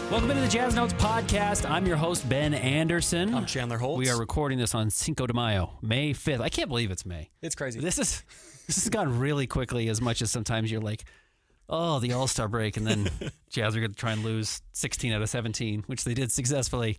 Welcome into the Jazz Notes podcast. I'm your host, Ben Anderson. I'm Chandler Holt. We are recording this on Cinco de Mayo, May 5th. I can't believe it's May. It's crazy. This has gone really quickly, as much as sometimes you're like, oh, the All-Star break, and then Jazz are going to try and lose 16 out of 17, which they did successfully.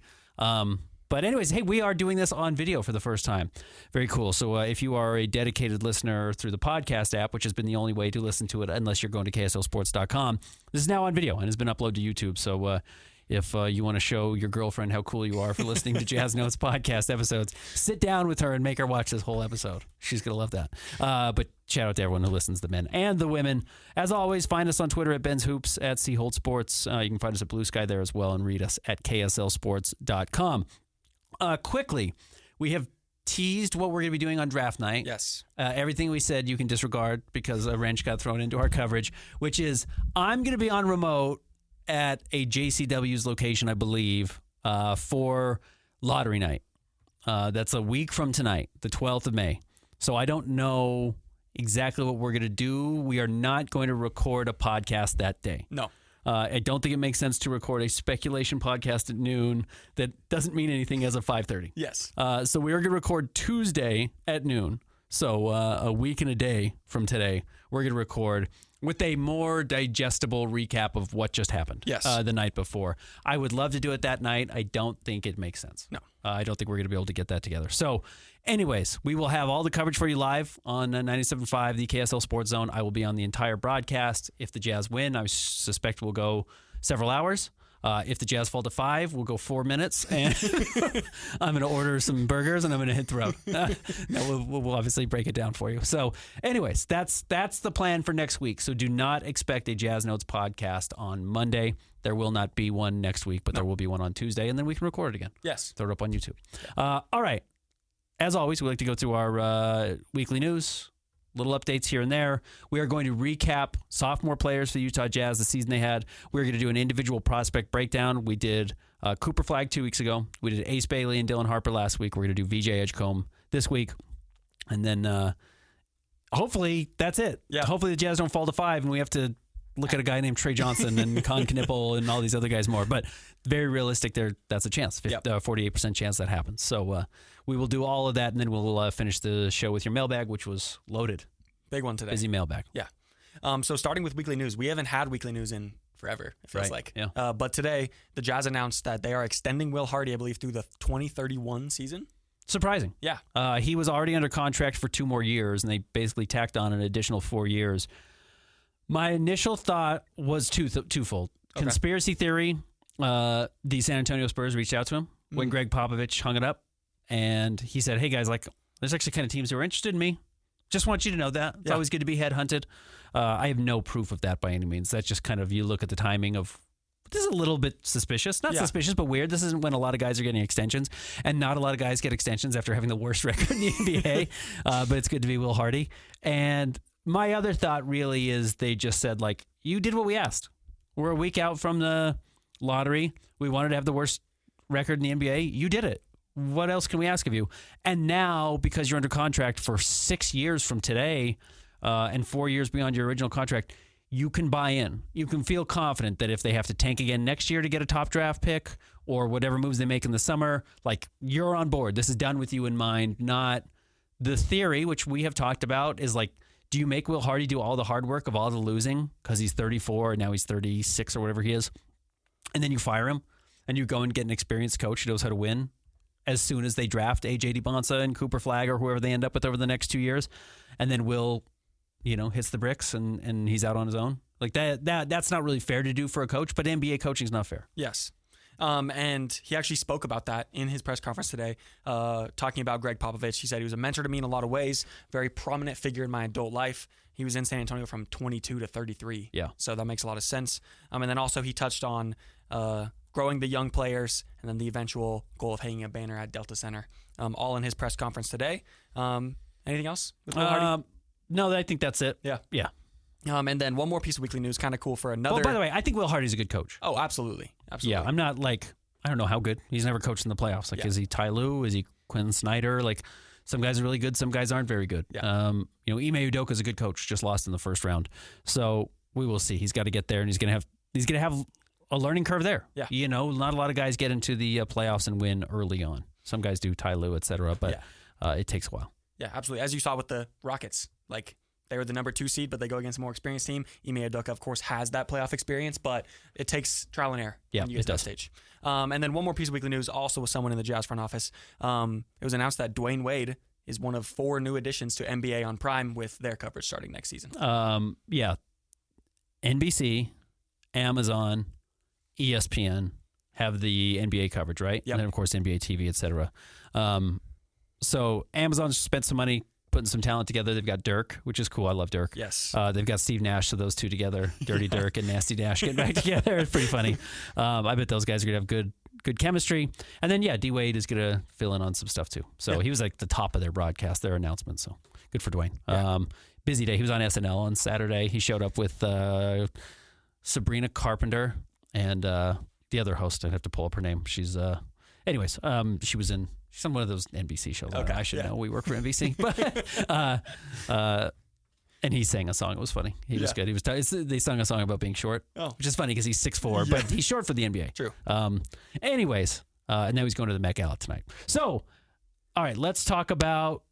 But anyways, hey, we are doing this on video for the first time. Very cool. So if you are a dedicated listener through the podcast app, which has been the only way to listen to it unless you're going to KSLSports.com, this is now on video and has been uploaded to YouTube. So if you want to show your girlfriend how cool you are for listening to Jazz Notes podcast episodes, sit down with her and make her watch this whole episode. She's going to love that. But shout out to everyone who listens, the men and the women. As always, find us on Twitter at Ben's Hoops, at C Holt Sports. You can find us at Blue Sky there as well, and read us at KSLSports.com. Quickly, we have teased what we're going to be doing on draft night. Yes. Everything we said you can disregard because a wrench got thrown into our coverage, which is I'm going to be on remote at a JCW's location, I believe, for lottery night. That's a week from tonight, the 12th of May. So I don't know exactly what we're going to do. We are not going to record a podcast that day. No. I don't think it makes sense to record a speculation podcast at noon that doesn't mean anything as of 5:30. Yes. So we are going to record Tuesday at noon. So a week and a day from today, we're going to record with a more digestible recap of what just happened. Yes. The night before. I would love to do it that night. I don't think it makes sense. No. I don't think we're going to be able to get that together. So anyways, we will have all the coverage for you live on 97.5, the KSL Sports Zone. I will be on the entire broadcast. If the Jazz win, I suspect we'll go several hours. If the Jazz fall to 5, we'll go 4 minutes, and I'm going to order some burgers, and I'm going to hit the road. No, we'll obviously break it down for you. So anyways, that's the plan for next week. So do not expect a Jazz Notes podcast on Monday. There will not be one next week, but there will be one on Tuesday, and then we can record it again. Yes. Throw it up on YouTube. All right. As always, we like to go through our weekly news. Little updates here and there. We are going to recap sophomore players for the Utah Jazz, the season they had. We're going to do an individual prospect breakdown. We did Cooper Flagg 2 weeks ago. We did Ace Bailey and Dylan Harper last week. We're going to do VJ Edgecombe this week. And then hopefully that's it. Yeah. Hopefully the Jazz don't fall to 5 and we have to look at a guy named Trey Johnson and Con Knippel and all these other guys more. But very realistic that's a chance, 48% chance that happens. So we will do all of that, and then we'll finish the show with your mailbag, which was loaded. Big one today. Busy mailbag. Yeah. So starting with weekly news, we haven't had weekly news in forever, it feels like. Yeah. But today, the Jazz announced that they are extending Will Hardy, I believe, through the 2031 season. Surprising. Yeah. He was already under contract for 2 more years, and they basically tacked on an additional 4 years. My initial thought was twofold. Okay. Conspiracy theory, the San Antonio Spurs reached out to him when Greg Popovich hung it up, and he said, hey, guys, there's actually kind of teams who are interested in me. Just want you to know that. It's always good to be headhunted. I have no proof of that by any means. That's just kind of, you look at the timing of, this is a little bit suspicious. Not suspicious, but weird. This isn't when a lot of guys are getting extensions, and not a lot of guys get extensions after having the worst record in the NBA, but it's good to be Will Hardy. And my other thought really is they just said, you did what we asked. We're a week out from the lottery. We wanted to have the worst record in the NBA. You did it. What else can we ask of you? And now, because you're under contract for 6 years from today and 4 years beyond your original contract, you can buy in. You can feel confident that if they have to tank again next year to get a top draft pick or whatever moves they make in the summer, you're on board. This is done with you in mind, not the theory, which we have talked about, is do you make Will Hardy do all the hard work of all the losing because he's 34 and now he's 36 or whatever he is, and then you fire him and you go and get an experienced coach who knows how to win as soon as they draft A.J. DeBonsa and Cooper Flagg or whoever they end up with over the next 2 years, and then Will, hits the bricks and he's out on his own? That's not really fair to do for a coach, but NBA coaching is not fair. Yes. And he actually spoke about that in his press conference today, talking about Greg Popovich. He said he was a mentor to me in a lot of ways, very prominent figure in my adult life. He was in San Antonio from 22 to 33. Yeah. So that makes a lot of sense. And then also he touched on growing the young players and then the eventual goal of hanging a banner at Delta Center, all in his press conference today. Anything else with Will Hardy? No, I think that's it. Yeah. Yeah. And then one more piece of weekly news, kind of cool for another. Well, by the way, I think Will Hardy's a good coach. Oh, absolutely. Yeah, I'm not I don't know how good. He's never coached in the playoffs. Is he Ty Lue? Is he Quinn Snyder? Some guys are really good. Some guys aren't very good. Yeah. Ime Udoka is a good coach. Just lost in the first round. So we will see. He's got to get there, and he's gonna have a learning curve there. Yeah. Not a lot of guys get into the playoffs and win early on. Some guys do, Ty Lue, et cetera, but it takes a while. Yeah, absolutely. As you saw with the Rockets, like they were the number 2 seed, but they go against a more experienced team. Ime Udoka, of course, has that playoff experience, but it takes trial and error when you get to that stage. And then one more piece of weekly news, also with someone in the Jazz front office. It was announced that Dwayne Wade is one of 4 new additions to NBA on Prime with their coverage starting next season. NBC, Amazon, ESPN have the NBA coverage, right? Yep. And then, of course, NBA TV, et cetera. So Amazon spent some money putting some talent together. They've got Dirk, which is cool. I love Dirk. Yes. They've got Steve Nash, so those two together, Dirty Dirk and Nasty Nash, getting back together. It's pretty funny. I bet those guys are going to have good chemistry. And then, D. Wade is going to fill in on some stuff, too. So he was like the top of their broadcast, their announcement. So good for Dwayne. Yeah. Busy day. He was on SNL on Saturday. He showed up with Sabrina Carpenter and the other host. I'd have to pull up her name. She's, she's on one of those NBC shows. Okay. I should know. We work for NBC. But, and he sang a song. It was funny. He was good. They sung a song about being short, which is funny because he's 6'4", but he's short for the NBA. True. And now he's going to the Met Gala tonight. So, all right, let's talk about,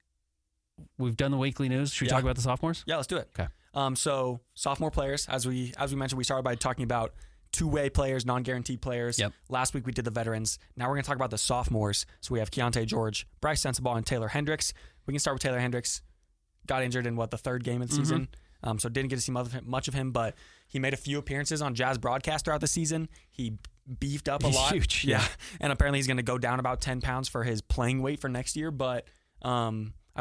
we've done the weekly news. Should we talk about the sophomores? Yeah, let's do it. Okay. So sophomore players, as we mentioned, we started by talking about two-way players, non-guaranteed players. Yep. Last week we did the veterans. Now we're going to talk about the sophomores. So we have Keontae George, Bryce Sensabaugh, and Taylor Hendricks. We can start with Taylor Hendricks. Got injured in the third game of the season. So didn't get to see much of him, but he made a few appearances on Jazz broadcast throughout the season. He beefed up a lot. Huge. Yeah. And apparently he's going to go down about 10 pounds for his playing weight for next year. But I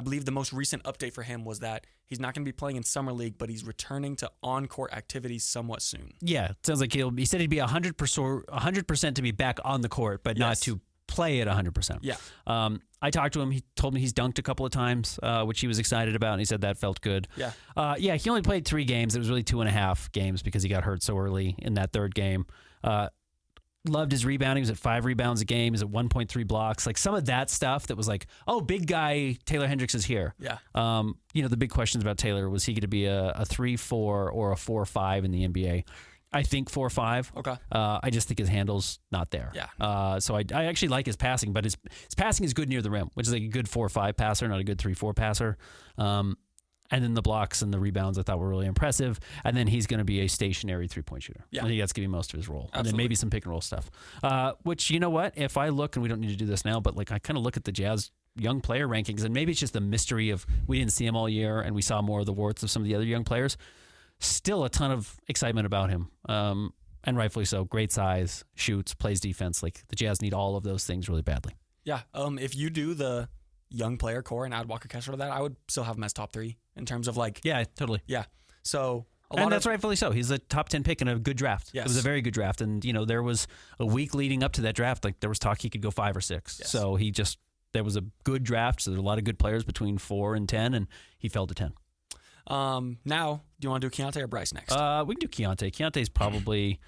believe the most recent update for him was that he's not going to be playing in Summer League, but he's returning to on-court activities somewhat soon. Yeah, it sounds like he said he'd be 100% to be back on the court, but not to play at 100%. Yeah. I talked to him. He told me he's dunked a couple of times, which he was excited about, and he said that felt good. Yeah. He only played 3 games. It was really 2.5 games because he got hurt so early in that third game. Loved his rebounding. He was at 5 rebounds a game. He was at 1.3 blocks. Like some of that stuff that was like, oh, big guy Taylor Hendricks is here. Yeah. The big questions about Taylor, was he going to be a 3-4 or a 4-5 in the NBA? I think 4-5. Okay. I just think his handle's not there. Yeah. So I actually like his passing, but his passing is good near the rim, which is like a good 4-5 passer, not a good 3-4 passer. And then the blocks and the rebounds I thought were really impressive. And then he's going to be a stationary 3-point shooter. Yeah. I think that's going to be most of his role. Absolutely. And then maybe some pick and roll stuff. Which, you know what? If I look, and we don't need to do this now, but like I kind of look at the Jazz young player rankings, and maybe it's just the mystery of we didn't see him all year and we saw more of the warts of some of the other young players. Still a ton of excitement about him. And rightfully so. Great size, shoots, plays defense. Like the Jazz need all of those things really badly. Yeah. If you do the young player core and add Walker Kessler to that, I would still have him as top 3 in terms of like. Yeah, totally. Yeah. So that's rightfully so. He's a top 10 pick in a good draft. Yes. It was a very good draft. And, there was a week leading up to that draft. Like there was talk he could go 5 or 6. Yes. So there was a good draft. So there were a lot of good players between 4 and 10, and he fell to 10. Now, do you want to do Keontae or Bryce next? We can do Keontae. Keontae's probably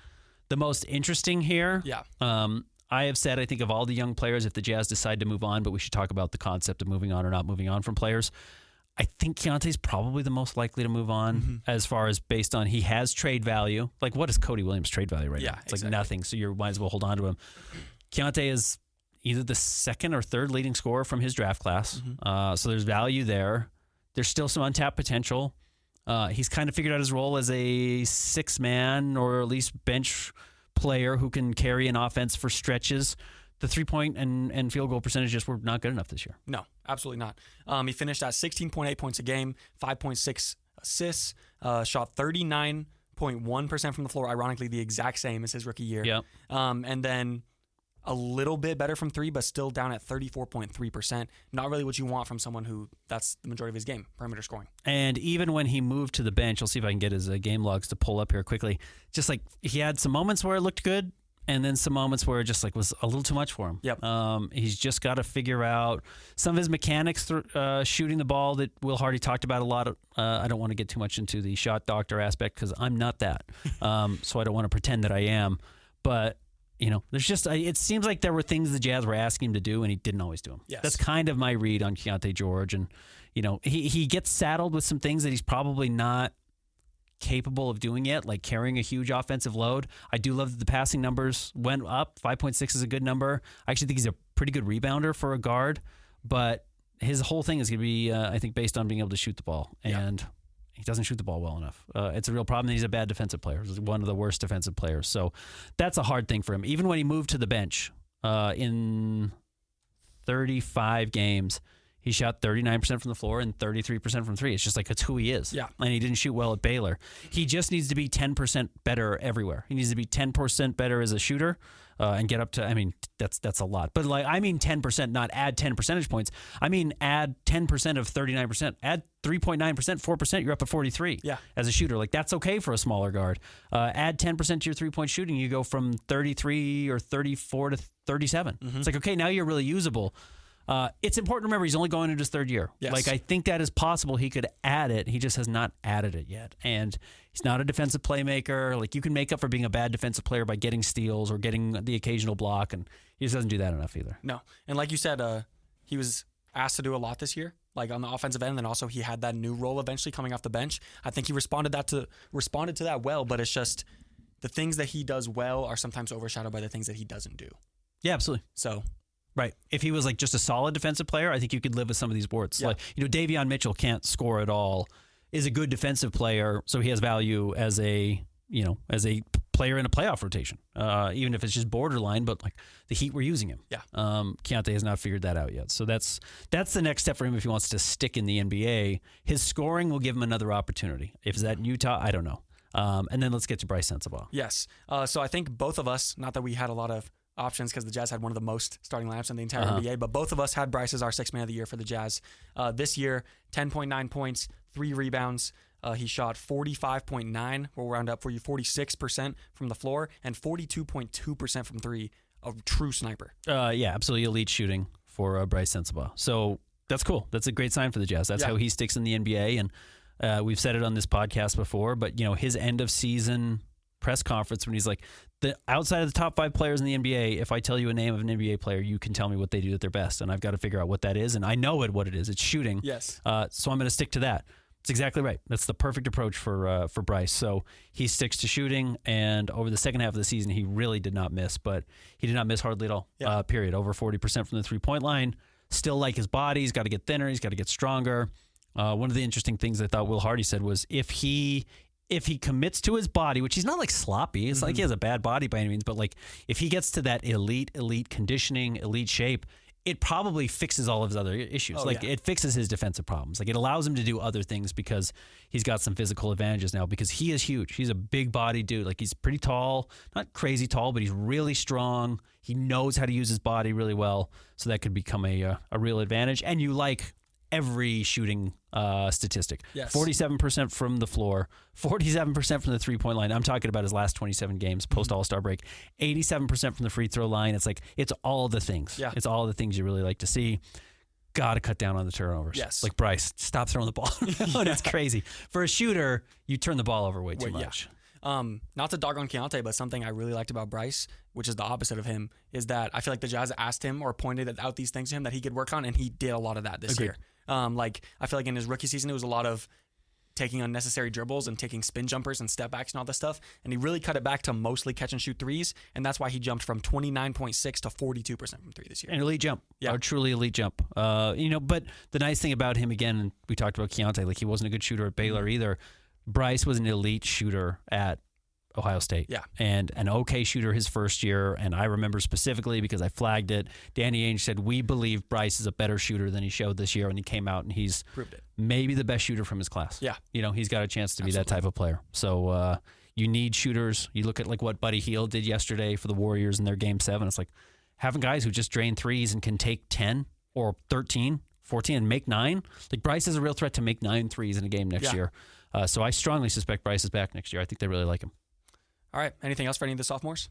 the most interesting here. Yeah. I have said, I think of all the young players, if the Jazz decide to move on, but we should talk about the concept of moving on or not moving on from players. I think Keontae's probably the most likely to move on as far as based on he has trade value. Like, what is Cody Williams' trade value right now? It's exactly. Like nothing, so you might as well hold on to him. Keontae is either the second or third leading scorer from his draft class, so there's value there. There's still some untapped potential. He's kind of figured out his role as a 6-man or at least bench player who can carry an offense for stretches. The 3-point and field goal percentage just were not good enough this year. No, absolutely not. He finished at 16.8 points a game, 5.6 assists, shot 39.1% from the floor, ironically the exact same as his rookie year. Yeah. And then a little bit better from 3, but still down at 34.3%. Not really what you want from someone who that's the majority of his game, perimeter scoring. And even when he moved to the bench, I'll see if I can get his game logs to pull up here quickly. Just like he had some moments where it looked good, and then some moments where it just like was a little too much for him. Yep. He's just got to figure out some of his mechanics shooting the ball that Will Hardy talked about a lot. I don't want to get too much into the shot doctor aspect because I'm not that. So I don't want to pretend that I am. But there's just it seems like there were things the Jazz were asking him to do, and he didn't always do them. Yes. That's kind of my read on Keontae George, and he gets saddled with some things that he's probably not capable of doing it, like carrying a huge offensive load. I do love that the passing numbers went up. 5.6 is a good number. I actually think he's a pretty good rebounder for a guard, but his whole thing is going to be, I think, based on being able to shoot the ball. And he doesn't shoot the ball well enough. It's a real problem. He's a bad defensive player. He's one of the worst defensive players. So that's a hard thing for him. Even when he moved to the bench in 35 games, he shot 39% from the floor and 33% from three. It's just like, it's who he is. Yeah. And he didn't shoot well at Baylor. He just needs to be 10% better everywhere. He needs to be 10% better as a shooter and get up to, I mean, that's a lot. But like, I mean 10%, not add 10 percentage points. I mean, add 10% of 39%. Add 3.9%, 4%, you're up at 43 as a shooter. Like, that's okay for a smaller guard. Add 10% to your three-point shooting, you go from 33 or 34 to 37. It's like, okay, now you're really usable. It's important to remember he's only going into his third year. Yes. Like, I think that is possible. He could add it. He just has not added it yet. And he's not a defensive playmaker. Like, you can make up for being a bad defensive player by getting steals or getting the occasional block, and he just doesn't do that enough either. No. And like you said, he was asked to do a lot this year, like on the offensive end, and also he had that new role eventually coming off the bench. I think he responded to that well, but it's just the things that he does well are sometimes overshadowed by the things that he doesn't do. Yeah, absolutely. So... Right. If he was like just a solid defensive player, I think you could live with some of these warts. Yeah. Like, Davion Mitchell can't score at all, is a good defensive player, so he has value as a player in a playoff rotation, even if it's just borderline, but like the Heat were using him. Yeah. Keontae has not figured that out yet. So that's the next step for him if he wants to stick in the NBA. His scoring will give him another opportunity. If it's at Utah, I don't know. And then let's get to Bryce Sensabaugh. Yes. So I think both of us, not that we had a lot of options because the Jazz had one of the most starting lineups in the entire NBA, but both of us had Bryce as our sixth man of the year for the Jazz. This year, 10.9 points, 3 rebounds. He shot 45.9, we'll round up for you, 46% from the floor, and 42.2% from three. A true sniper. Yeah, absolutely elite shooting for Bryce Sensabaugh. So that's cool. That's a great sign for the Jazz. That's how he sticks in the NBA, and we've said it on this podcast before, but his end of season press conference when he's like, the outside of the top 5 players in the NBA, if I tell you a name of an NBA player, you can tell me what they do at their best, and I've got to figure out what that is, and I know what it is. It's shooting. Yes. So I'm going to stick to that. It's exactly right. That's the perfect approach for Bryce. So he sticks to shooting, and over the second half of the season, he really did not miss, but he did not miss hardly at all. Yeah. Period. Over 40% from the three-point line. Still like his body. He's got to get thinner. He's got to get stronger. One of the interesting things I thought Will Hardy said was if he commits to his body, which he's not like sloppy, it's like he has a bad body by any means, but like if he gets to that elite conditioning, elite shape, it probably fixes all of his other issues. It fixes his defensive problems. Like, it allows him to do other things because he's got some physical advantages now because he is huge. He's a big body dude. Like, he's pretty tall, not crazy tall, but he's really strong. He knows how to use his body really well. So that could become a real advantage. And you like every shooting statistic. Yes. 47% from the floor, 47% from the three-point line. I'm talking about his last 27 games post All-Star break. 87% from the free throw line. It's like, it's all the things. Yeah. It's all the things you really like to see. Got to cut down on the turnovers. Yes. Like, Bryce, stop throwing the ball around. It's crazy. For a shooter, you turn the ball over way too much. Not to dog on Keontae, but something I really liked about Bryce, which is the opposite of him, is that I feel like the Jazz asked him or pointed out these things to him that he could work on, and he did a lot of that this year. Like, I feel like in his rookie season, it was a lot of taking unnecessary dribbles and taking spin jumpers and step backs and all this stuff. And he really cut it back to mostly catch and shoot threes. And that's why he jumped from 29.6 to 42% from three this year. An elite jump. Yeah. A truly elite jump. But the nice thing about him, again, and we talked about Keontae, like, he wasn't a good shooter at Baylor either. Bryce was an elite shooter at Ohio State. Yeah. And an okay shooter his first year. And I remember specifically because I flagged it. Danny Ainge said, we believe Bryce is a better shooter than he showed this year. And he came out and he's proved it. Maybe the best shooter from his class. Yeah. He's got a chance to be that type of player. So you need shooters. You look at like what Buddy Hield did yesterday for the Warriors in their game 7. It's like having guys who just drain threes and can take 10 or 13, 14 and make 9. Like, Bryce is a real threat to make 9 threes in a game next year. So I strongly suspect Bryce is back next year. I think they really like him. All right. Anything else for any of the sophomores?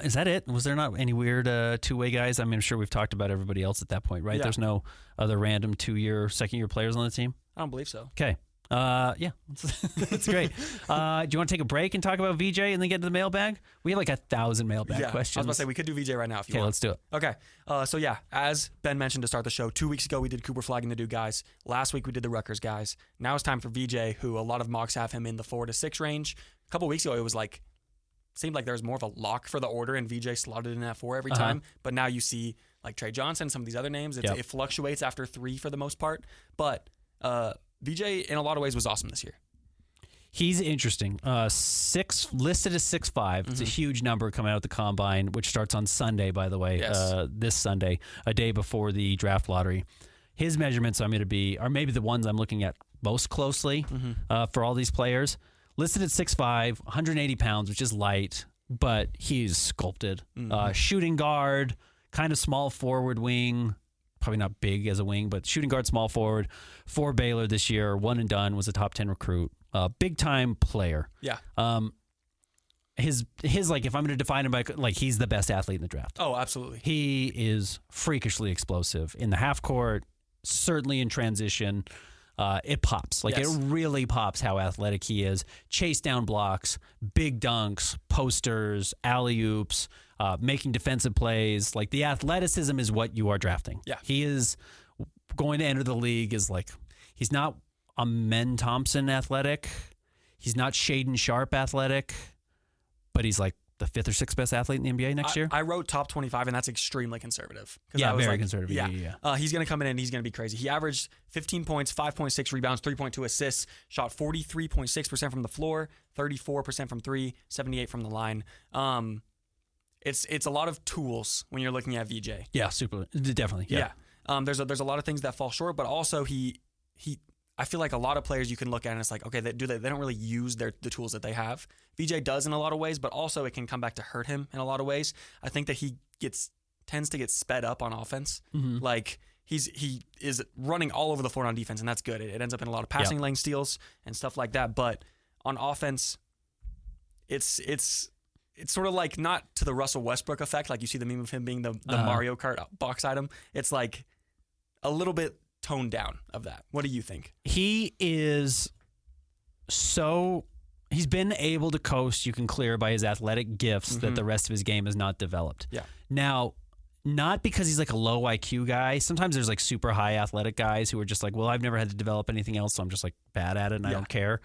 Is that it? Was there not any weird two-way guys? I mean, I'm sure we've talked about everybody else at that point, right? Yeah. There's no other random second-year players on the team? I don't believe so. Okay. Yeah, that's great. Do you want to take a break and talk about VJ and then get to the mailbag? We have like 1,000 mailbag questions. I was about to say we could do VJ right now if you want. Okay, let's do it. Okay. So yeah, as Ben mentioned to start the show, 2 weeks ago we did Cooper flagging the Duke guys. Last week we did the Rutgers guys. Now it's time for VJ, who a lot of mocks have him in the 4 to 6 range. A couple weeks ago it was like, seemed like there was more of a lock for the order, and VJ slotted in at 4 every time. But now you see like Trey Johnson, some of these other names. It fluctuates after 3 for the most part. But VJ in a lot of ways was awesome this year. He's interesting. Listed as 6'5". It's a huge number coming out of the combine, which starts on Sunday, by the way. Yes. This Sunday, a day before the draft lottery. His measurements are maybe the ones I'm looking at most closely for all these players. Listed at 6'5", 180 pounds, which is light, but he's sculpted. Shooting guard, kind of small forward wing. Probably not big as a wing, but shooting guard, small forward. For Baylor this year, one and done, was a top 10 recruit. Big time player. Yeah. His like, if I'm going to define him by, like, he's the best athlete in the draft. Oh, absolutely. He is freakishly explosive in the half court, certainly in transition. It pops. Like, Yes. it really pops how athletic he is. Chase down blocks, big dunks, posters, alley-oops, making defensive plays. Like, the athleticism is what you are drafting. Yeah. He is going to enter the league as, like, he's not a Men Thompson athletic. He's not Shaden Sharp athletic, but he's like the 5th or 6th best athlete in the NBA next year. I wrote top 25, and that's extremely conservative. Yeah, I was very conservative. Yeah. He's going to come in and he's going to be crazy. He averaged 15 points, 5.6 rebounds, 3.2 assists, shot 43.6% from the floor, 34% from 3, 78 from the line. It's a lot of tools when you're looking at VJ. Yeah, super. Definitely. Yeah. There's a lot of things that fall short, but also he I feel like a lot of players you can look at and it's like, okay, they don't really use the tools that they have. VJ does in a lot of ways, but also it can come back to hurt him in a lot of ways. I think that he tends to get sped up on offense. Like he is running all over the floor on defense, and that's good. It ends up in a lot of passing lane steals and stuff like that. But on offense, it's sort of like not to the Russell Westbrook effect, like you see the meme of him being the Mario Kart box item. It's like a little bit toned down of that. What do you think? He is he's been able to coast, you can clear, by his athletic gifts that the rest of his game has not developed. Yeah. Now, not because he's like a low IQ guy. Sometimes there's like super high athletic guys who are just like, well, I've never had to develop anything else, so I'm just like bad at it and I don't care.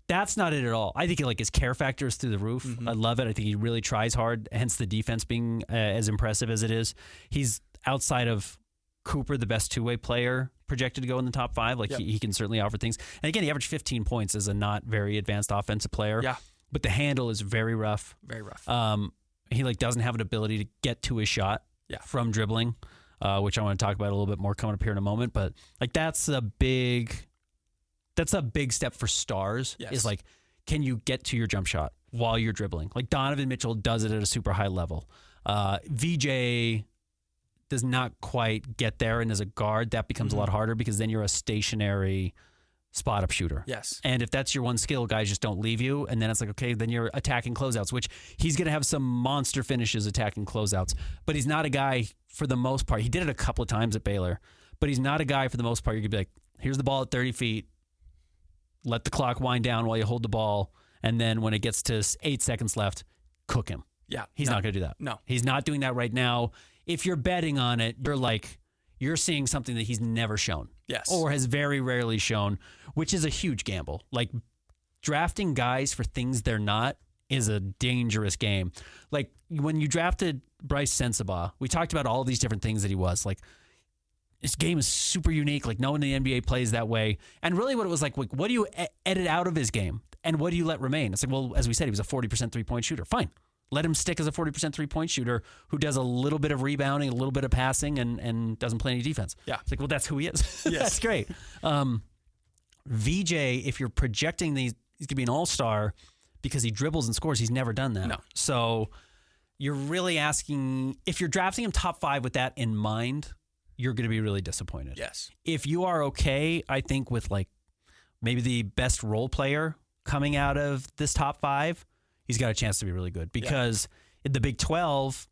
That's not it at all. I think like his care factor is through the roof. I love it. I think he really tries hard, hence the defense being as impressive as it is. He's outside of Cooper, the best two-way player projected to go in the top 5. Like he can certainly offer things. And again, he averaged 15 points as a not very advanced offensive player. Yeah. But the handle is very rough. Very rough. He like doesn't have an ability to get to his shot from dribbling, which I want to talk about a little bit more coming up here in a moment. But like that's a big step for stars. Yes. Is like, can you get to your jump shot while you're dribbling? Like Donovan Mitchell does it at a super high level. VJ does not quite get there, and as a guard, that becomes a lot harder because then you're a stationary spot-up shooter. Yes. And if that's your one skill, guys just don't leave you, and then it's like, okay, then you're attacking closeouts, which he's going to have some monster finishes attacking closeouts, but he's not a guy for the most part. He did it a couple of times at Baylor, but he's not a guy for the most part. You could be like, here's the ball at 30 feet, let the clock wind down while you hold the ball, and then when it gets to 8 seconds left, cook him. Yeah. He's not going to do that. No. He's not doing that right now. If you're betting on it, you're seeing something that he's never shown. Yes. Or has very rarely shown, which is a huge gamble. Like drafting guys for things they're not is a dangerous game. Like when you drafted Bryce Sensabaugh, we talked about all these different things that he was. Like his game is super unique. Like no one in the NBA plays that way. And really what it was like what do you edit out of his game? And what do you let remain? It's like, well, as we said, he was a 40% three-point shooter. Fine. Let him stick as a 40% three-point shooter who does a little bit of rebounding, a little bit of passing, and doesn't play any defense. Yeah. It's like, well, that's who he is. Yes. That's great. VJ, if you're projecting he's going to be an all-star because he dribbles and scores, he's never done that. No. So you're really asking, if you're drafting him top 5 with that in mind, you're going to be really disappointed. Yes. If you are okay, I think, with like maybe the best role player coming out of this top 5, he's got a chance to be really good because in the Big 12,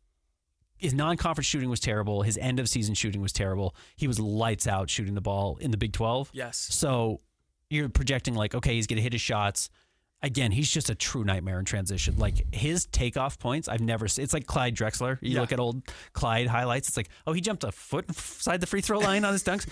his non-conference shooting was terrible. His end-of-season shooting was terrible. He was lights out shooting the ball in the Big 12. Yes. So you're projecting like, okay, he's going to hit his shots. Again, he's just a true nightmare in transition. Like his takeoff points, I've never seen. It's like Clyde Drexler. You look at old Clyde highlights. It's like, oh, he jumped a foot inside the free throw line on his dunks.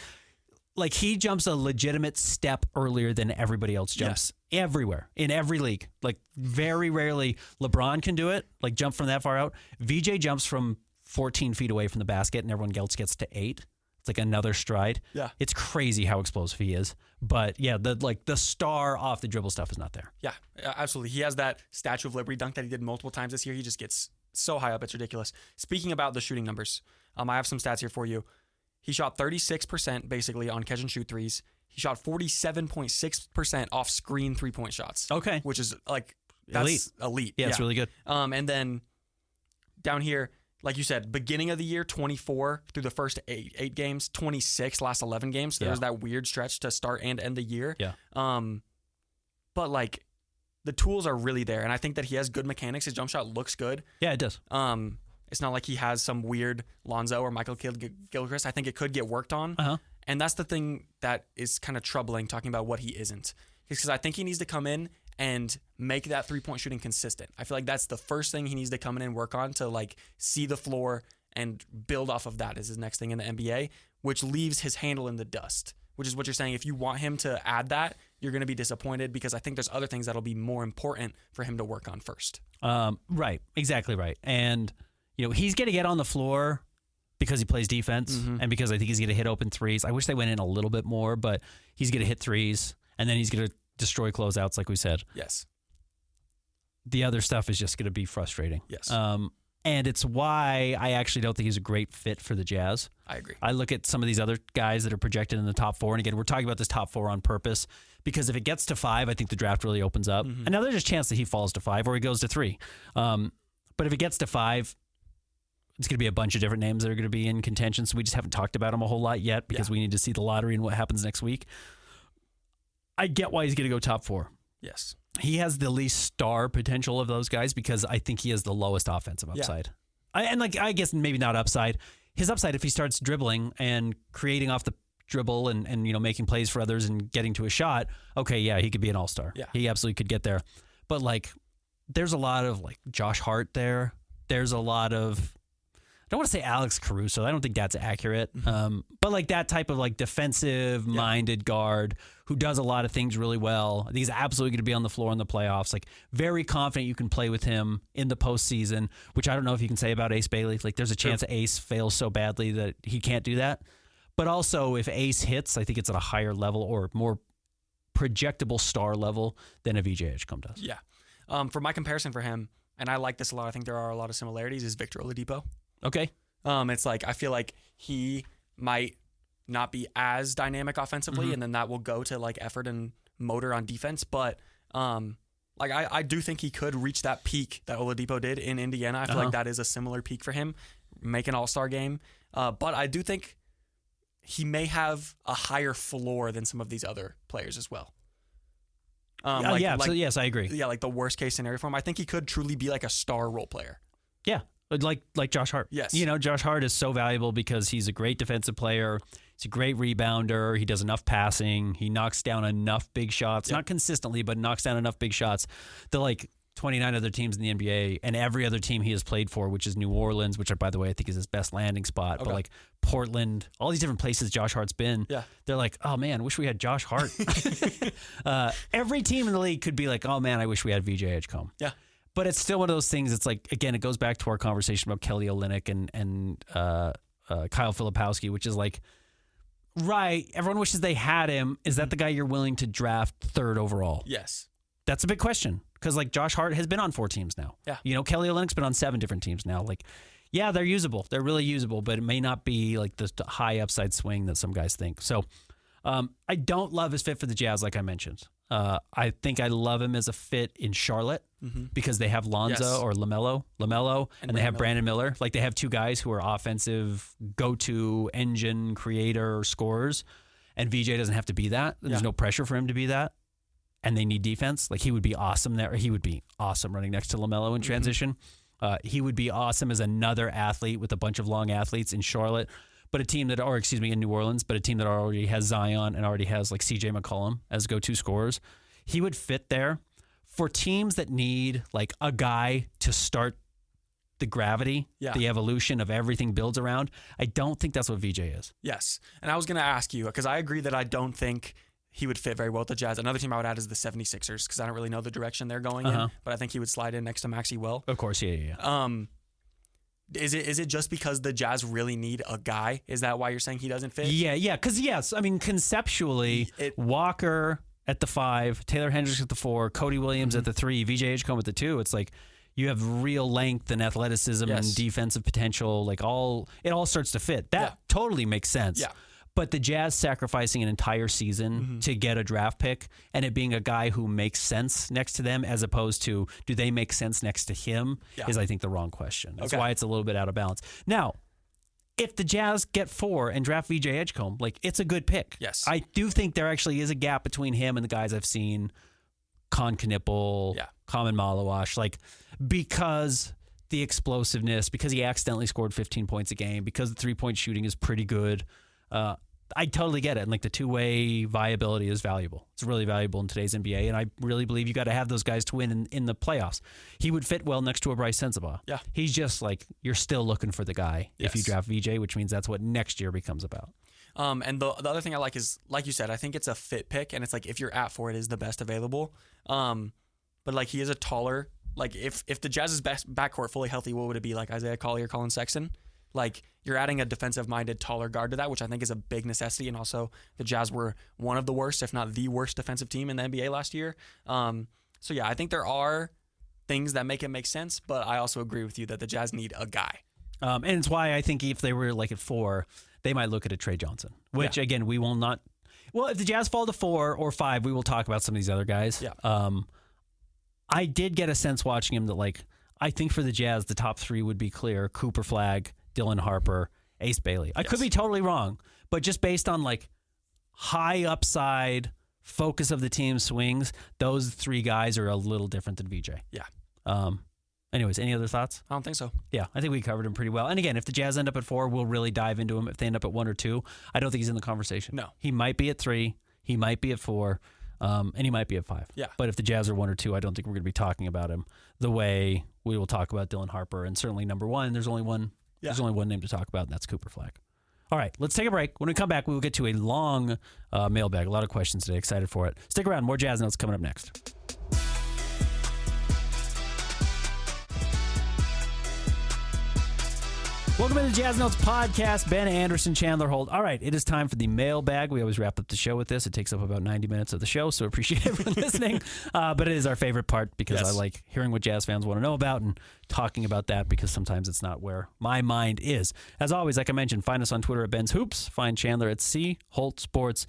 Like he jumps a legitimate step earlier than everybody else jumps everywhere in every league. Like very rarely LeBron can do it. Like jump from that far out. VJ jumps from 14 feet away from the basket and everyone else gets to 8. It's like another stride. Yeah. It's crazy how explosive he is. But yeah, the star off the dribble stuff is not there. Yeah, absolutely. He has that Statue of Liberty dunk that he did multiple times this year. He just gets so high up, it's ridiculous. Speaking about the shooting numbers, I have some stats here for you. He shot 36% basically on catch and shoot threes. He shot 47.6% off screen 3-point shots. Okay. Which is like, that's elite. Yeah, it's really good. And then down here, like you said, beginning of the year, 24 through the first eight games, 26 last 11 games. So there was that weird stretch to start and end the year. Yeah. But like the tools are really there. And I think that he has good mechanics. His jump shot looks good. Yeah, it does. It's not like he has some weird Lonzo or Michael Gilchrist. I think it could get worked on. And that's the thing that is kind of troubling talking about what he isn't. Because I think he needs to come in and make that 3-point shooting consistent. I feel like that's the first thing he needs to come in and work on to like see the floor and build off of that is his next thing in the NBA, which leaves his handle in the dust, which is what you're saying. If you want him to add that, you're going to be disappointed because I think there's other things that'll be more important for him to work on first. Right. Exactly right. And, you know, he's going to get on the floor because he plays defense and because I think he's going to hit open threes. I wish they went in a little bit more, but he's going to hit threes and then he's going to destroy closeouts, like we said. Yes. The other stuff is just going to be frustrating. Yes. And it's why I actually don't think he's a great fit for the Jazz. I agree. I look at some of these other guys that are projected in the top 4, and again, we're talking about this top 4 on purpose because if it gets to 5, I think the draft really opens up. And now there's a chance that he falls to 5 or he goes to 3. But if it gets to 5, it's going to be a bunch of different names that are going to be in contention, so we just haven't talked about them a whole lot yet because we need to see the lottery and what happens next week. I get why he's going to go top 4. Yes. He has the least star potential of those guys because I think he has the lowest offensive upside. I guess maybe not upside. His upside, if he starts dribbling and creating off the dribble and you know making plays for others and getting to a shot, okay, yeah, he could be an all-star. Yeah. He absolutely could get there. But like there's a lot of like Josh Hart there. There's a lot of I don't want to say Alex Caruso. I don't think that's accurate. But like that type of like defensive-minded guard who does a lot of things really well. I think he's absolutely going to be on the floor in the playoffs. Like very confident you can play with him in the postseason, which I don't know if you can say about Ace Bailey. Like there's a chance that Ace fails so badly that he can't do that. But also if Ace hits, I think it's at a higher level or more projectable star level than a VJ Edgecombe does. Yeah. For my comparison for him, and I like this a lot, I think there are a lot of similarities, is Victor Oladipo. Okay. It's like I feel like he might not be as dynamic offensively, and then that will go to like effort and motor on defense. But like I do think he could reach that peak that Oladipo did in Indiana. I feel like that is a similar peak for him, make an all-star game. But I do think he may have a higher floor than some of these other players as well. Yes, I agree. Yeah, like the worst case scenario for him. I think he could truly be like a star role player. Yeah. Like Josh Hart. Yes. You know, Josh Hart is so valuable because he's a great defensive player. He's a great rebounder. He does enough passing. He knocks down enough big shots. Not consistently, but knocks down enough big shots. The like 29 other teams in the NBA and every other team he has played for, which is New Orleans, which by the way, I think is his best landing spot. But like Portland, all these different places Josh Hart's been. Yeah. They're like, oh man, wish we had Josh Hart. Every team in the league could be like, oh man, I wish we had VJ Edgecombe. Yeah. But it's still one of those things. It's like, again, it goes back to our conversation about Kelly Olynyk and Kyle Filipowski, which is like, right, everyone wishes they had him. Is that the guy you're willing to draft 3rd overall? Yes. That's a big question because like Josh Hart has been on 4 teams now. Yeah. You know, Kelly Olynyk's been on 7 different teams now. Like, yeah, they're usable. They're really usable, but it may not be like the high upside swing that some guys think. So I don't love his fit for the Jazz, like I mentioned. I think I love him as a fit in Charlotte because they have Lonzo or LaMelo, and they have Brandon Miller. Like they have 2 guys who are offensive go-to engine creator scorers, and VJ doesn't have to be that. There's no pressure for him to be that, and they need defense. Like he would be awesome there. He would be awesome running next to LaMelo in transition. He would be awesome as another athlete with a bunch of long athletes in Charlotte. but a team that, or excuse me, in New Orleans, but a team that already has Zion and already has like CJ McCollum as go-to scorers. He would fit there. For teams that need like a guy to start the gravity, the evolution of everything builds around, I don't think that's what VJ is. Yes. And I was going to ask you, because I agree that I don't think he would fit very well with the Jazz. Another team I would add is the 76ers, because I don't really know the direction they're going in, but I think he would slide in next to Maxey well. Of course, yeah. Is it just because the Jazz really need a guy? Is that why you're saying he doesn't fit? Yeah, because yes, I mean, conceptually, Walker at the 5, Taylor Hendricks at the 4, Cody Williams at the 3, VJ Edgecombe at the 2. It's like you have real length and athleticism and defensive potential. Like it all starts to fit. That totally makes sense. Yeah. But the Jazz sacrificing an entire season to get a draft pick and it being a guy who makes sense next to them as opposed to do they make sense next to him is, I think, the wrong question. That's why it's a little bit out of balance. Now, if the Jazz get 4 and draft VJ Edgecombe, like it's a good pick. Yes. I do think there actually is a gap between him and the guys I've seen, Con Knipple, Common Malawash, like because the explosiveness, because he accidentally scored 15 points a game, because the 3-point shooting is pretty good. I totally get it. And like the two-way viability is valuable. It's really valuable in today's NBA. And I really believe you got to have those guys to win in the playoffs. He would fit well next to a Bryce Sensabaugh. Yeah. He's just like, you're still looking for the guy if you draft VJ, which means that's what next year becomes about. And the other thing I like is, like you said, I think it's a fit pick. And it's like, if you're at 4, it is the best available. But like he is a taller, like if the Jazz's best backcourt fully healthy, what would it be? Like Isaiah Collier, Colin Sexton? Like you're adding a defensive-minded, taller guard to that, which I think is a big necessity. And also the Jazz were one of the worst, if not the worst defensive team in the NBA last year. So yeah, I think there are things that make it make sense, but I also agree with you that the Jazz need a guy. And it's why I think if they were like at 4, they might look at a Trey Johnson, which again, we will not. Well, if the Jazz fall to 4 or 5, we will talk about some of these other guys. Yeah. I did get a sense watching him that like, I think for the Jazz, the top 3 would be clear: Cooper Flagg, Dylan Harper, Ace Bailey. I could be totally wrong, but just based on like high upside focus of the team swings, those 3 guys are a little different than VJ. Yeah. Anyways, any other thoughts? I don't think so. Yeah, I think we covered him pretty well. And again, if the Jazz end up at 4, we'll really dive into him. If they end up at 1 or 2, I don't think he's in the conversation. No. He might be at 3, he might be at 4, and he might be at 5. Yeah. But if the Jazz are 1 or 2, I don't think we're going to be talking about him the way we will talk about Dylan Harper. And certainly number 1, there's only one name to talk about, and that's Cooper Flagg. All right, let's take a break. When we come back, we will get to a long mailbag. A lot of questions today. Excited for it. Stick around. More Jazz Notes coming up next. Welcome to the Jazz Notes podcast. Ben Anderson, Chandler Holt. All right, it is time for the mailbag. We always wrap up the show with this. It takes up about 90 minutes of the show, so appreciate everyone listening. But it is our favorite part because I like hearing what Jazz fans want to know about and talking about that because sometimes it's not where my mind is. As always, like I mentioned, find us on Twitter at Ben's Hoops. Find Chandler at C Holt Sports.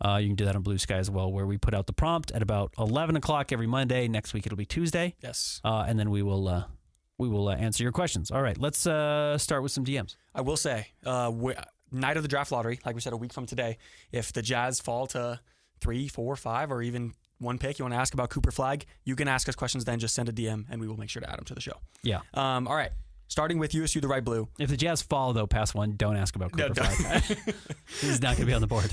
You can do that on Blue Sky as well, where we put out the prompt at about 11 o'clock every Monday. Next week it'll be Tuesday. Yes. And then we will answer your questions. All right, let's start with some DMs. I will say, night of the draft lottery, like we said, a week from today, if the Jazz fall to 3, 4, 5, or even 1 pick, you want to ask about Cooper Flagg, you can ask us questions then. Just send a DM, and we will make sure to add them to the show. Yeah. All right. Starting with USU the Right Blue. If the Jazz fall, though, past 1, don't ask about Cooper Flagg. He's not going to be on the board.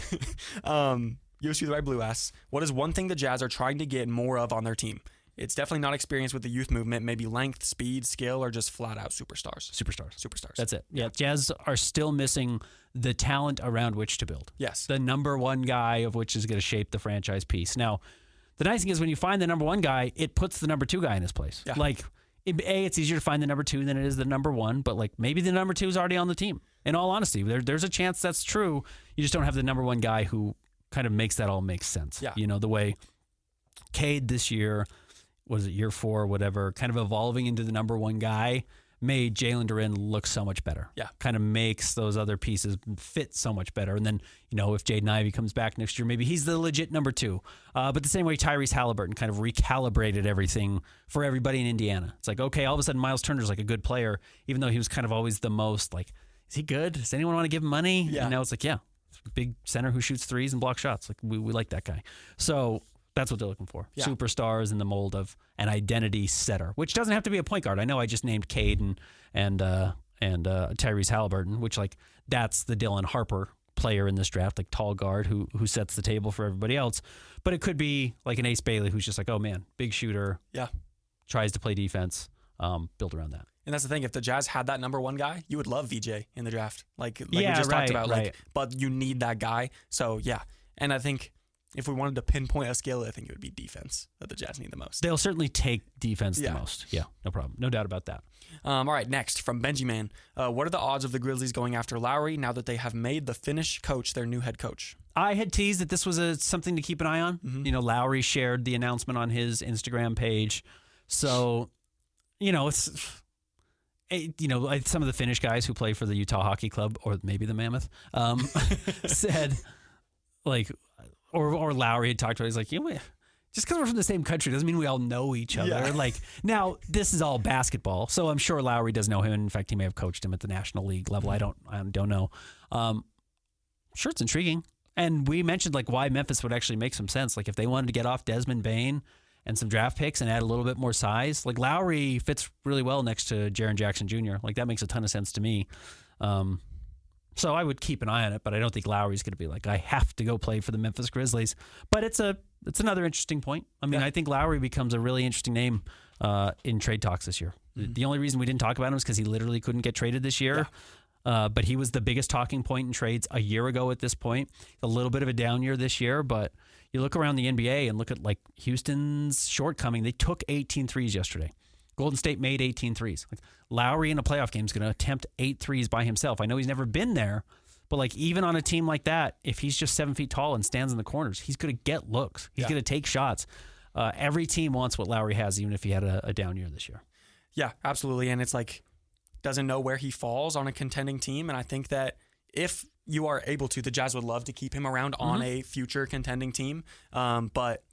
USU the Right Blue asks, what is one thing the Jazz are trying to get more of on their team? It's definitely not experience with the youth movement, maybe length, speed, skill, or just flat out superstars. Superstars. That's it. Yeah. Jazz are still missing the talent around which to build. Yes. The number 1 guy of which is going to shape the franchise piece. Now, the nice thing is when you find the number 1 guy, it puts the number 2 guy in his place. Yeah. Like, it's easier to find the number 2 than it is the number 1, but like maybe the number 2 is already on the team. In all honesty, there's a chance that's true. You just don't have the number 1 guy who kind of makes that all make sense. Yeah. You know, the way Cade this year, was it year 4 or whatever, kind of evolving into the number 1 guy, made Jalen Duren look so much better. Yeah. Kind of makes those other pieces fit so much better. And then, you know, if Jaden Ivey comes back next year, maybe he's the legit number 2. But the same way Tyrese Halliburton kind of recalibrated everything for everybody in Indiana. It's like, okay, all of a sudden Miles Turner's like a good player, even though he was kind of always the most like, is he good? Does anyone want to give him money? Yeah. And now it's like, yeah, big center who shoots threes and blocks shots. Like we like that guy. So that's what they're looking for. Yeah. Superstars in the mold of an identity setter, which doesn't have to be a point guard. I know I just named Cade and and Tyrese Halliburton, which like that's the Dylan Harper player in this draft, like tall guard who sets the table for everybody else. But it could be like an Ace Bailey who's just like, oh man, big shooter. Yeah. Tries to play defense, build around that. And that's the thing. If the Jazz had that number one guy, you would love VJ in the draft. Like we yeah, just talked about. Right. Like, but you need that guy. So yeah. And I think if we wanted to pinpoint a skill, I think it would be defense that the Jazz need the most. They'll certainly take defense the most. Yeah, no problem. No doubt about that. All right, next from Benjiman. What are the odds of the Grizzlies going after Lowry now that they have made the Finnish coach their new head coach? I had teased that this was something to keep an eye on. Mm-hmm. You know, Lowry shared the announcement on his Instagram page. So, you know, some of the Finnish guys who play for the Utah Hockey Club or maybe the Mammoth said, like, or Lowry had talked to him. He's like, you know, just because we're from the same country doesn't mean we all know each other. Yeah. Like, now this is all basketball, so I'm sure Lowry does know him. In fact, he may have coached him at the National League level. I don't know. Sure, it's intriguing. And we mentioned like why Memphis would actually make some sense. Like if they wanted to get off Desmond Bane and some draft picks and add a little bit more size, like Lowry fits really well next to Jaren Jackson Jr. Like that makes a ton of sense to me. So I would keep an eye on it, but I don't think Lowry's going to be like, I have to go play for the Memphis Grizzlies. But it's another interesting point. I mean, I think Lowry becomes a really interesting name in trade talks this year. Mm-hmm. The only reason we didn't talk about him is because he literally couldn't get traded this year. Yeah. But he was the biggest talking point in trades a year ago at this point. A little bit of a down year this year, but you look around the NBA and look at like Houston's shortcoming. They took 18 threes yesterday. Golden State made 18 threes. Like Lowry in a playoff game is going to attempt 8 threes by himself. I know he's never been there, but like even on a team like that, if he's just 7 feet tall and stands in the corners, he's going to get looks. He's going to take shots. Every team wants what Lowry has, even if he had a down year this year. Yeah, absolutely. And it's like, doesn't know where he falls on a contending team. And I think that if you are able to, the Jazz would love to keep him around on a future contending team. But